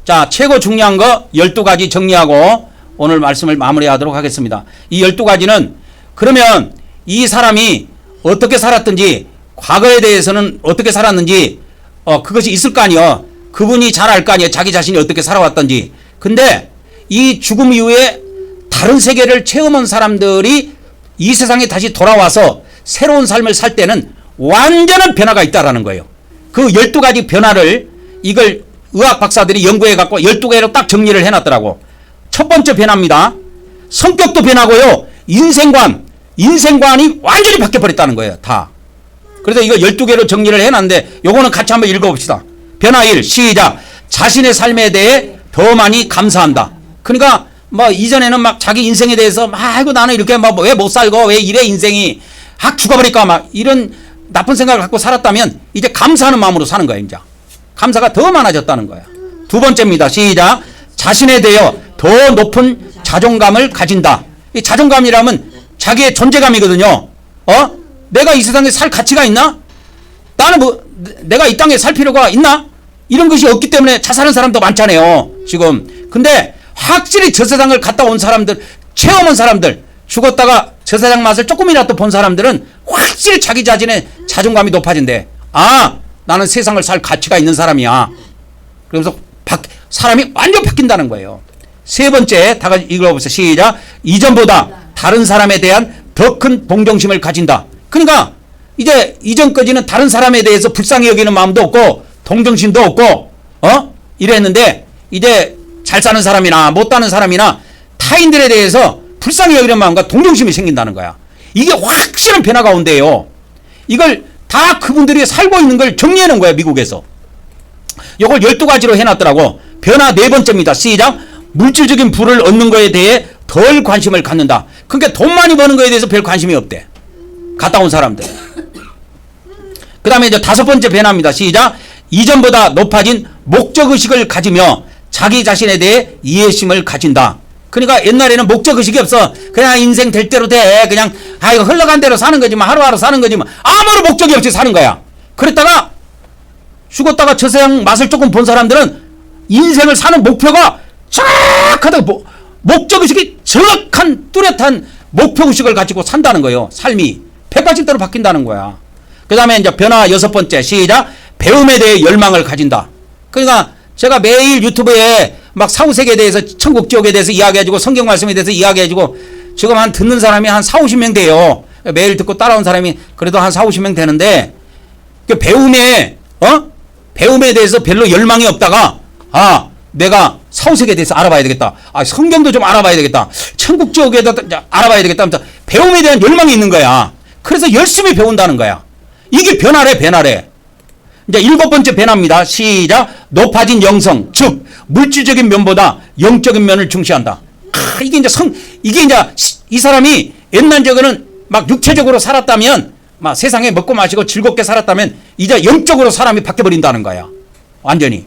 자, 최고 중요한 거 12가지 정리하고 오늘 말씀을 마무리하도록 하겠습니다. 이 12가지는 그러면 이 사람이 어떻게 살았든지 과거에 대해서는 어떻게 살았는지 그것이 있을 거 아니에요. 그분이 잘 알 거 아니에요. 자기 자신이 어떻게 살아왔던지. 근데 이 죽음 이후에 다른 세계를 체험한 사람들이 이 세상에 다시 돌아와서 새로운 삶을 살 때는 완전한 변화가 있다라는 거예요. 그 12가지 변화를 이걸 의학 박사들이 연구해 갖고 12개로 딱 정리를 해놨더라고. 첫 번째 변화입니다. 성격도 변하고요. 인생관이 완전히 바뀌어버렸다는 거예요. 다. 그래서 이거 12개로 정리를 해놨는데 요거는 같이 한번 읽어봅시다. 변화 1 시작. 자신의 삶에 대해 더 많이 감사한다. 그러니까 뭐 이전에는 막 자기 인생에 대해서 아이고 나는 이렇게 왜 못 살고 왜 이래 인생이 죽어버릴까 막 이런 나쁜 생각을 갖고 살았다면 이제 감사하는 마음으로 사는 거야. 이제 감사가 더 많아졌다는 거야. 두 번째입니다. 시작. 자신에 대해 더 높은 자존감을 가진다. 이 자존감이라면 자기의 존재감이거든요. 내가 이 세상에 살 가치가 있나? 나는 내가 이 땅에 살 필요가 있나? 이런 것이 없기 때문에 자살하는 사람도 많잖아요. 지금. 근데 확실히 저 세상을 갔다 온 사람들, 체험한 사람들, 죽었다가 저 세상 맛을 조금이라도 본 사람들은 확실히 자기 자신의 자존감이 높아진대. 나는 세상을 살 가치가 있는 사람이야. 그러면서 사람이 완전 바뀐다는 거예요. 세 번째, 다 같이 읽어보세요. 시작. 이전보다 다른 사람에 대한 더 큰 동정심을 가진다. 그러니까 이제 이전까지는 다른 사람에 대해서 불쌍히 여기는 마음도 없고 동정심도 없고 이랬는데 이제 잘 사는 사람이나 못 사는 사람이나 타인들에 대해서 불쌍히 여기는 마음과 동정심이 생긴다는 거야. 이게 확실한 변화가 온대요. 이걸 다 그분들이 살고 있는 걸 정리해 놓은 거야. 미국에서. 이걸 12가지로 해놨더라고. 변화 네 번째입니다. 시작. 물질적인 부를 얻는 거에 대해 덜 관심을 갖는다. 그러니까 돈 많이 버는 거에 대해서 별 관심이 없대. 갔다 온 사람들. 그 다음에 이제 다섯 번째 변화입니다. 시작. 이전보다 높아진 목적의식을 가지며 자기 자신에 대해 이해심을 가진다. 그러니까 옛날에는 목적의식이 없어. 그냥 인생 될 대로 돼. 그냥 이거 흘러간 대로 사는 거지만 하루하루 사는 거지만 아무런 목적이 없이 사는 거야. 그랬다가 죽었다가 저 세상 맛을 조금 본 사람들은 인생을 사는 목표가 정확하다. 목적의식이 정확한 뚜렷한 목표의식을 가지고 산다는 거예요. 삶이 180도로 바뀐다는 거야. 그 다음에 이제 변화 여섯 번째 시작. 배움에 대해 열망을 가진다. 그러니까 제가 매일 유튜브에 막 사후세계에 대해서 천국 지옥에 대해서 이야기해주고 성경 말씀에 대해서 이야기해주고 지금 한 듣는 사람이 한 40~50명 돼요. 매일 듣고 따라온 사람이 그래도 한 40~50명 되는데 그 배움에 대해서 별로 열망이 없다가 내가 사후세계에 대해서 알아봐야 되겠다. 성경도 좀 알아봐야 되겠다. 천국 지옥에 대해서 알아봐야 되겠다. 하면서 배움에 대한 열망이 있는 거야. 그래서 열심히 배운다는 거야. 이게 변화래. 이제 일곱 번째 변화입니다. 시작. 높아진 영성, 즉 물질적인 면보다 영적인 면을 중시한다. 이게 이제 이 사람이 옛날적으로는 막 육체적으로 살았다면 막 세상에 먹고 마시고 즐겁게 살았다면 이제 영적으로 사람이 바뀌어버린다는 거야. 완전히.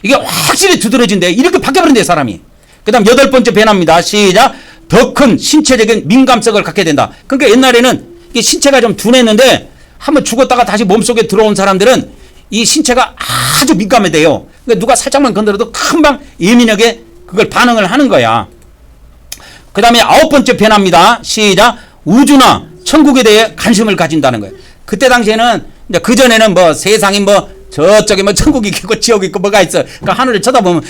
이게 확실히 두드러진대. 이렇게 바뀌어버린대 사람이. 그 다음 여덟 번째 변화입니다. 시작. 더 큰 신체적인 민감성을 갖게 된다. 그러니까 옛날에는 이게 신체가 좀 둔했는데 한번 죽었다가 다시 몸속에 들어온 사람들은 이 신체가 아주 민감해 돼요. 그러니까 누가 살짝만 건드려도 금방 예민하게 그걸 반응을 하는 거야. 그 다음에 9번째 변화입니다. 시작. 우주나 천국에 대해 관심을 가진다는 거예요. 그때 당시에는 이제 그전에는 뭐 세상이 뭐 저쪽에 뭐 천국이 있고 지옥이 있고 뭐가 있어. 그러니까 하늘을 쳐다보면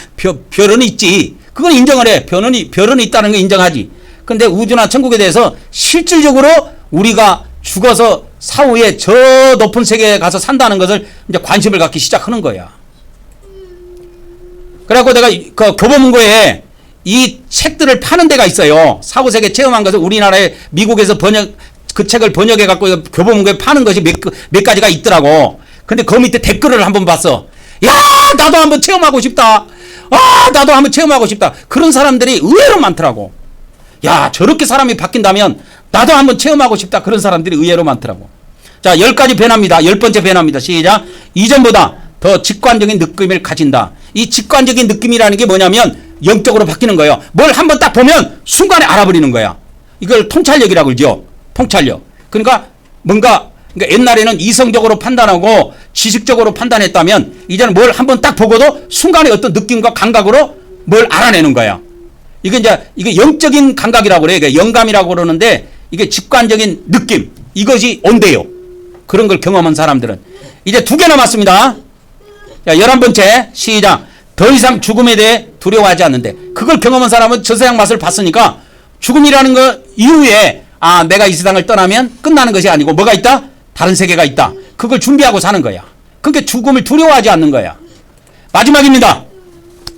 별은 있지. 그건 인정을 해. 별은 있다는 거 인정하지. 근데 우주나 천국에 대해서 실질적으로 우리가 죽어서 사후에 저 높은 세계에 가서 산다는 것을 이제 관심을 갖기 시작하는 거야. 그래갖고 내가 그 교보문고에 이 책들을 파는 데가 있어요. 사후세계 체험한 것을 우리나라에 미국에서 그 책을 번역해갖고 교보문고에 파는 것이 몇 가지가 있더라고. 근데 그 밑에 댓글을 한번 봤어. 야, 나도 한번 체험하고 싶다. 아, 나도 한번 체험하고 싶다. 그런 사람들이 의외로 많더라고. 야, 저렇게 사람이 바뀐다면 나도 한번 체험하고 싶다. 그런 사람들이 의외로 많더라고. 자, 10가지 변화입니다. 10번째 변화입니다. 시작. 이전보다 더 직관적인 느낌을 가진다. 이 직관적인 느낌이라는 게 뭐냐면 영적으로 바뀌는 거예요. 뭘 한번 딱 보면 순간에 알아버리는 거야. 이걸 통찰력이라고 그러죠. 통찰력. 그러니까 옛날에는 이성적으로 판단하고 지식적으로 판단했다면 이제는 뭘 한번 딱 보고도 순간에 어떤 느낌과 감각으로 뭘 알아내는 거야. 이게 영적인 감각이라고 그래요. 이게 영감이라고 그러는데 이게 직관적인 느낌. 이것이 온대요. 그런 걸 경험한 사람들은. 이제 2개 남았습니다. 자, 11번째. 시작. 더 이상 죽음에 대해 두려워하지 않는데. 그걸 경험한 사람은 저 세상 맛을 봤으니까 죽음이라는 거 이후에 내가 이 세상을 떠나면 끝나는 것이 아니고 뭐가 있다? 다른 세계가 있다. 그걸 준비하고 사는 거야. 그러니까 죽음을 두려워하지 않는 거야. 마지막입니다.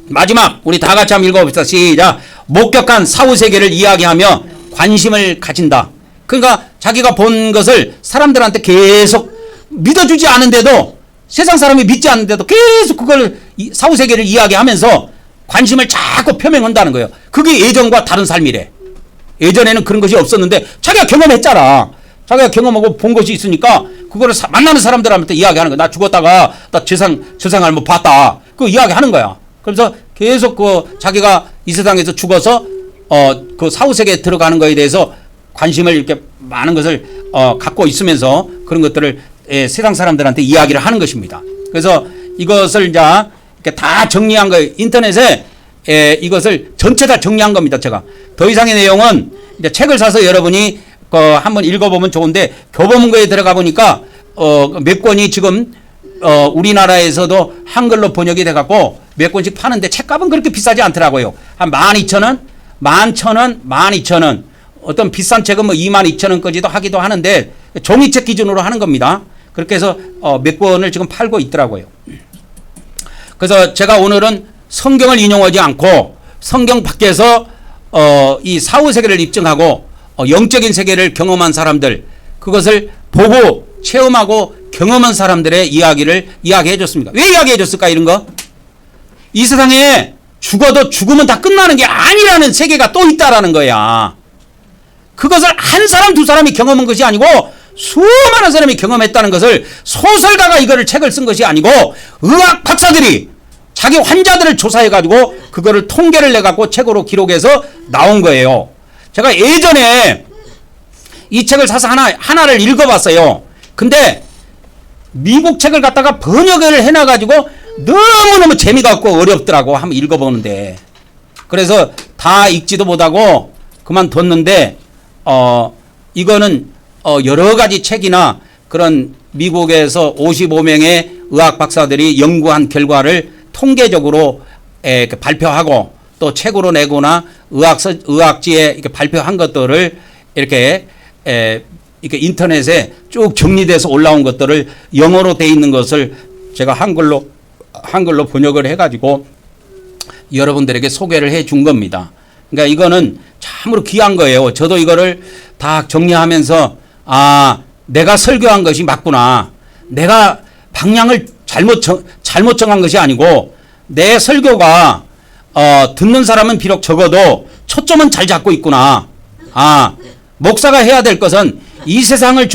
마지막. 우리 다 같이 한번 읽어봅시다. 시작. 목격한 사후세계를 이야기하며 관심을 가진다. 그러니까 자기가 본 것을 사람들한테 계속 믿어주지 않은데도 세상 사람이 믿지 않는데도 계속 그걸 사후세계를 이야기하면서 관심을 자꾸 표명한다는 거예요. 그게 예전과 다른 삶이래. 예전에는 그런 것이 없었는데 자기가 경험했잖아. 자기가 경험하고 본 것이 있으니까 그거를 만나는 사람들한테 이야기하는 거야. 나 죽었다가 나 저 세상을 뭐 봤다. 그거 이야기하는 거야. 그래서 계속 자기가 이 세상에서 죽어서 그 사후세계에 들어가는 거에 대해서 관심을 이렇게 많은 것을 갖고 있으면서 그런 것들을 세상 사람들한테 이야기를 하는 것입니다. 그래서 이것을 이제 이렇게 다 정리한 거예요. 인터넷에 이것을 전체 다 정리한 겁니다. 제가 더 이상의 내용은 이제 책을 사서 여러분이 한번 읽어보면 좋은데 교보문고에 들어가 보니까 몇 권이 지금 우리나라에서도 한글로 번역이 돼갖고 몇 권씩 파는데 책값은 그렇게 비싸지 않더라고요. 한 12,000원, 11,000원, 12,000원. 어떤 비싼 책은 뭐 22,000원까지도 하기도 하는데 종이책 기준으로 하는 겁니다. 그렇게 해서 몇 권을 지금 팔고 있더라고요. 그래서 제가 오늘은 성경을 인용하지 않고 성경 밖에서 이 사후세계를 입증하고 영적인 세계를 경험한 사람들, 그것을 보고 체험하고 경험한 사람들의 이야기를 이야기해 줬습니다. 왜 이야기해 줬을까 이런 거? 이 세상에 죽어도 죽으면 다 끝나는 게 아니라는 세계가 또 있다라는 거야. 그것을 한 사람 두 사람이 경험한 것이 아니고 수많은 사람이 경험했다는 것을 소설가가 이거를 책을 쓴 것이 아니고 의학 박사들이 자기 환자들을 조사해가지고 그거를 통계를 내갖고 책으로 기록해서 나온 거예요. 제가 예전에 이 책을 사서 하나를 읽어봤어요. 근데 미국 책을 갖다가 번역을 해놔가지고 너무너무 재미가 없고 어렵더라고. 한번 읽어보는데. 그래서 다 읽지도 못하고 그만뒀는데 이거는 여러 가지 책이나 그런 미국에서 55명의 의학 박사들이 연구한 결과를 통계적으로 발표하고 또 책으로 내거나 의학지에 이렇게 발표한 것들을 이렇게 인터넷에 쭉 정리돼서 올라온 것들을 영어로 돼 있는 것을 제가 한글로 번역을 해가지고 여러분들에게 소개를 해 준 겁니다. 그러니까 이거는 참으로 귀한 거예요. 저도 이거를 다 정리하면서 내가 설교한 것이 맞구나. 내가 방향을 잘못 정한 것이 아니고 내 설교가 듣는 사람은 비록 적어도 초점은 잘 잡고 있구나. 목사가 해야 될 것은 이 세상을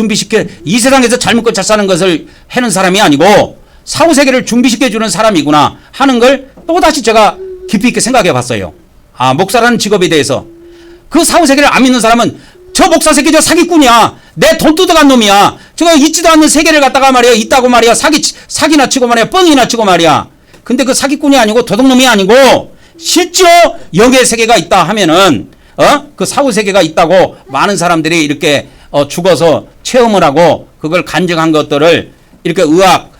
이 세상에서 잘 먹고 잘 사는 것을 해는 사람이 아니고 사후세계를 준비시켜 주는 사람이구나 하는 걸 또다시 제가 깊이 있게 생각해 봤어요. 목사라는 직업에 대해서. 그 사후세계를 안 믿는 사람은 저 목사 새끼 저 사기꾼이야. 내 돈 뜯어간 놈이야. 저거 있지도 않는 세계를 갖다가 말이야 있다고 말이야 사기나 치고 말이야 뻥이나 치고 말이야. 근데 그 사기꾼이 아니고 도둑놈이 아니고 실제로 영의 세계가 있다 하면은 그 사후 세계가 있다고 많은 사람들이 이렇게 죽어서 체험을 하고 그걸 간증한 것들을 이렇게 의학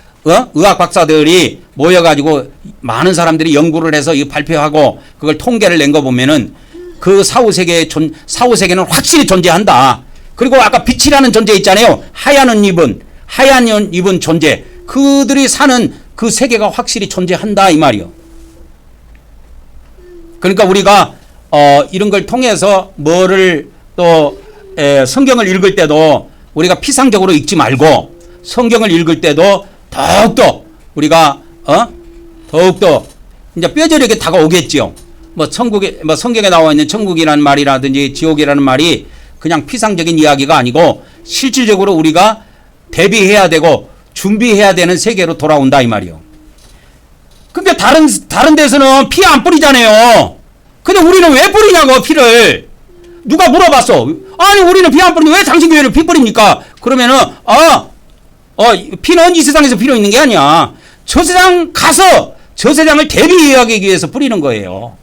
박사들이 모여가지고 많은 사람들이 연구를 해서 이 발표하고 그걸 통계를 낸 거 보면은 그 사후 세계는 확실히 존재한다. 그리고 아까 빛이라는 존재 있잖아요. 하얀 옷 입은 존재. 그들이 사는 그 세계가 확실히 존재한다 이 말이요. 그러니까 우리가 이런 걸 통해서 뭐를 또 성경을 읽을 때도 우리가 피상적으로 읽지 말고 성경을 읽을 때도 더욱더 우리가 더욱더 이제 뼈저리게 다가오겠지요. 뭐 성경에 나와 있는 천국이라는 말이라든지 지옥이라는 말이 그냥 피상적인 이야기가 아니고 실질적으로 우리가 대비해야 되고 준비해야 되는 세계로 돌아온다 이 말이요. 근데 다른 데서는 피 안 뿌리잖아요. 근데 우리는 왜 뿌리냐고 피를. 누가 물어봤어. 아니 우리는 피 안 뿌리는데 왜 당신 교회는 피 뿌립니까? 그러면은 피는 이 세상에서 필요 있는 게 아니야. 저 세상 가서 저 세상을 대비하기 위해서 뿌리는 거예요.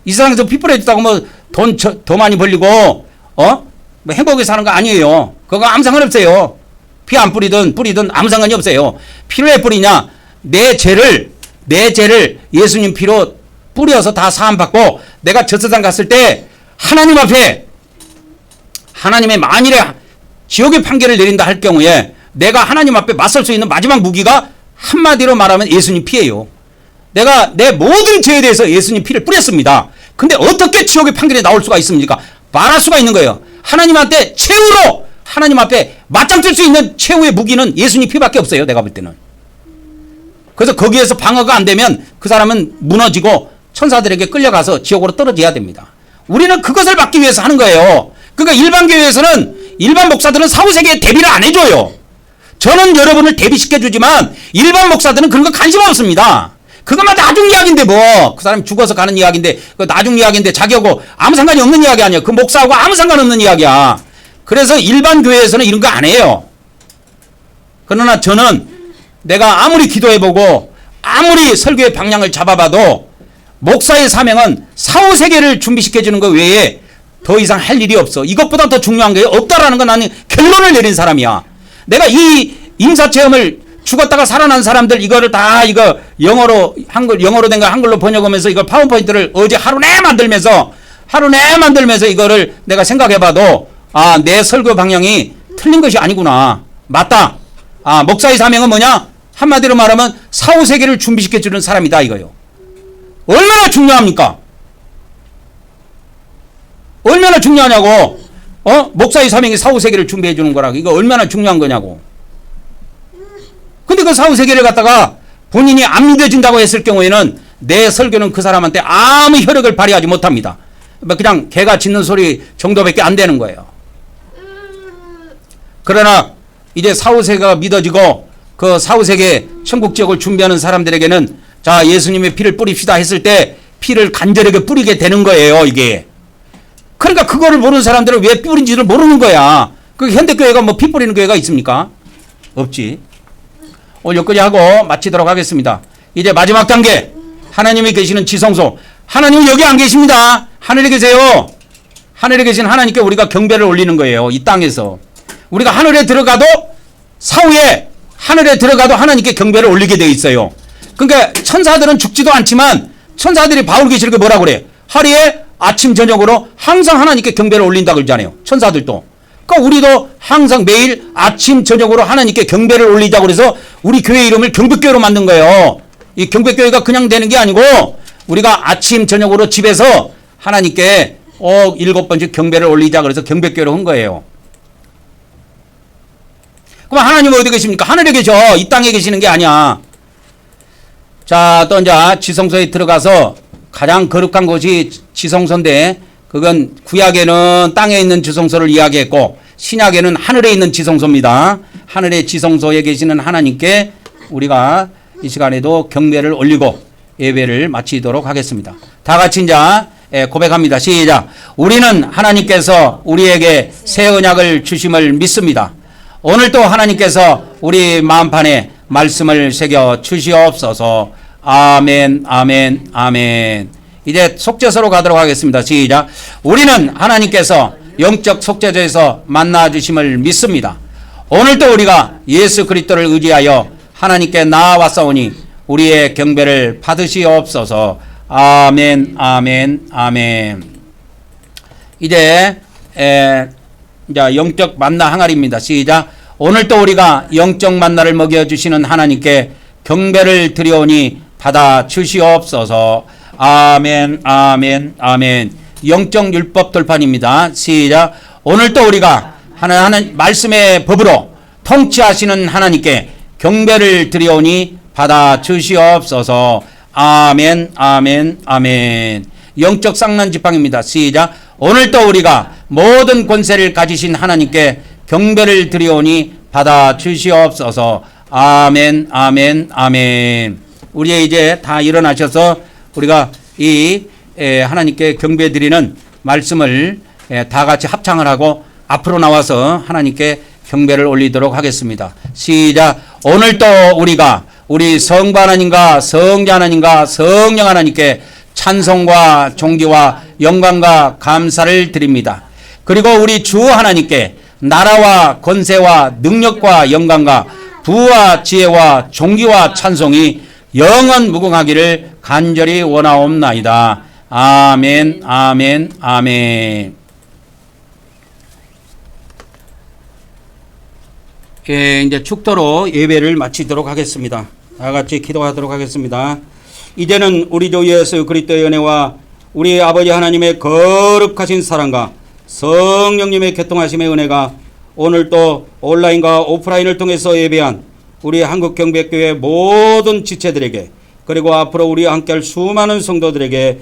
이 세상에서 피 뿌려줬다고 뭐 돈 더 많이 벌리고 뭐 행복하게 사는 거 아니에요. 그거 아무 상관없어요. 피 안 뿌리든 아무 상관이 없어요. 피를 왜 뿌리냐? 내 죄를 예수님 피로 뿌려서 다 사함받고 내가 저 세상 갔을 때 하나님 앞에 하나님의 만일에 지옥의 판결을 내린다 할 경우에 내가 하나님 앞에 맞설 수 있는 마지막 무기가 한마디로 말하면 예수님 피예요. 내가 내 모든 죄에 대해서 예수님 피를 뿌렸습니다. 근데 어떻게 지옥의 판결이 나올 수가 있습니까? 말할 수가 있는 거예요. 하나님한테 최후로 하나님 앞에 맞짱 뜰 수 있는 최후의 무기는 예수님 피밖에 없어요. 내가 볼 때는. 그래서 거기에서 방어가 안 되면 그 사람은 무너지고 천사들에게 끌려가서 지옥으로 떨어져야 됩니다. 우리는 그것을 막기 위해서 하는 거예요. 그러니까 일반 교회에서는 일반 목사들은 사후세계에 대비를 안 해줘요. 저는 여러분을 대비시켜주지만 일반 목사들은 그런 거 관심 없습니다. 그것만 나중 이야기인데 뭐 그 사람이 죽어서 가는 이야기인데 그 나중 이야기인데 자기하고 아무 상관이 없는 이야기 아니야. 그 목사하고 아무 상관없는 이야기야. 그래서 일반 교회에서는 이런 거 안 해요. 그러나 저는 내가 아무리 기도해보고 아무리 설교의 방향을 잡아봐도 목사의 사명은 사후세계를 준비시켜주는 것 외에 더 이상 할 일이 없어. 이것보다 더 중요한 게 없다라는 건 나는 결론을 내린 사람이야. 내가 이 임사체험을 죽었다가 살아난 사람들 이거를 다 이거 영어로 된 거 한글로 번역하면서 이걸 파워포인트를 어제 하루 내 만들면서 이거를 내가 생각해봐도 내 설교 방향이 틀린 것이 아니구나. 맞다. 목사의 사명은 뭐냐? 한마디로 말하면 사후세계를 준비시켜주는 사람이다 이거요. 얼마나 중요합니까? 얼마나 중요하냐고. 목사의 사명이 사후세계를 준비해주는 거라고. 이거 얼마나 중요한 거냐고. 근데 그 사후세계를 갖다가 본인이 안 믿어진다고 했을 경우에는 내 설교는 그 사람한테 아무 효력을 발휘하지 못합니다. 그냥 개가 짖는 소리 정도밖에 안 되는 거예요. 그러나 이제 사후세계가 믿어지고 그 사후세계 천국 지역을 준비하는 사람들에게는 자 예수님의 피를 뿌립시다 했을 때 피를 간절하게 뿌리게 되는 거예요 이게. 그러니까 그거를 모르는 사람들은 왜 뿌린지를 모르는 거야. 그 현대교회가 뭐 피 뿌리는 교회가 있습니까? 없지. 오늘 여기까지 하고 마치도록 하겠습니다. 이제 마지막 단계 하나님이 계시는 지성소. 하나님은 여기 안 계십니다. 하늘에 계세요. 하늘에 계신 하나님께 우리가 경배를 올리는 거예요. 이 땅에서. 우리가 하늘에 들어가도 사후에 하늘에 들어가도 하나님께 경배를 올리게 되어 있어요. 그러니까 천사들은 죽지도 않지만 천사들이 바울 계시를 뭐라고 그래? 하루에 아침 저녁으로 항상 하나님께 경배를 올린다고 그러잖아요. 천사들도. 그러니까 우리도 항상 매일 아침 저녁으로 하나님께 경배를 올리자고 그래서 우리 교회 이름을 경배교회로 만든 거예요. 이 경배교회가 그냥 되는 게 아니고 우리가 아침 저녁으로 집에서 하나님께 7번째 경배를 올리자 그래서 경배교회로 한 거예요. 그럼 하나님은 어디 계십니까? 하늘에 계셔. 이 땅에 계시는 게 아니야. 자, 또 이제 지성소에 들어가서 가장 거룩한 곳이 지성소인데 그건 구약에는 땅에 있는 지성소를 이야기했고 신약에는 하늘에 있는 지성소입니다. 하늘의 지성소에 계시는 하나님께 우리가 이 시간에도 경배를 올리고 예배를 마치도록 하겠습니다. 다 같이 이제 고백합니다. 시작. 우리는 하나님께서 우리에게 새 언약을 주심을 믿습니다. 오늘도 하나님께서 우리 마음판에 말씀을 새겨 주시옵소서. 아멘, 아멘, 아멘. 이제 속죄서로 가도록 하겠습니다. 시작. 우리는 하나님께서 영적 속죄소에서 만나 주심을 믿습니다. 오늘도 우리가 예수 그리스도를 의지하여 하나님께 나아왔사오니 우리의 경배를 받으시옵소서. 아멘, 아멘, 아멘. 이제 영적 만나 항아리입니다. 시작. 오늘도 우리가 영적 만나를 먹여주시는 하나님께 경배를 드려오니 받아 주시옵소서. 아멘, 아멘, 아멘. 영적 율법 돌판입니다. 시작. 오늘도 우리가 하나님 말씀의 법으로 통치하시는 하나님께 경배를 드려오니 받아 주시옵소서. 아멘, 아멘, 아멘. 영적 쌍난 지팡입니다. 시작. 오늘도 우리가 모든 권세를 가지신 하나님께 경배를 드려오니 받아 주시옵소서. 아멘, 아멘, 아멘. 우리 이제 다 일어나셔서 우리가 이 하나님께 경배 드리는 말씀을 다 같이 합창을 하고 앞으로 나와서 하나님께 경배를 올리도록 하겠습니다. 시작. 오늘도 우리가 우리 성부 하나님과 성자 하나님과 성령 하나님께 찬송과 존귀와 영광과 감사를 드립니다. 그리고 우리 주 하나님께 나라와 권세와 능력과 영광과 부와 지혜와 존귀와 찬송이 영원 무궁하기를 간절히 원하옵나이다. 아멘, 아멘, 아멘. 이제 축도로 예배를 마치도록 하겠습니다. 다 같이 기도하도록 하겠습니다. 이제는 우리 주 예수 그리스도의 은혜와 우리 아버지 하나님의 거룩하신 사랑과 성령님의 교통하심의 은혜가 오늘도 온라인과 오프라인을 통해서 예배한 우리 한국경배교회 모든 지체들에게 그리고 앞으로 우리와 함께할 수많은 성도들에게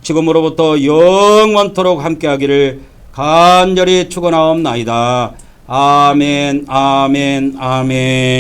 지금으로부터 영원토록 함께하기를 간절히 축원하옵나이다. 아멘, 아멘, 아멘.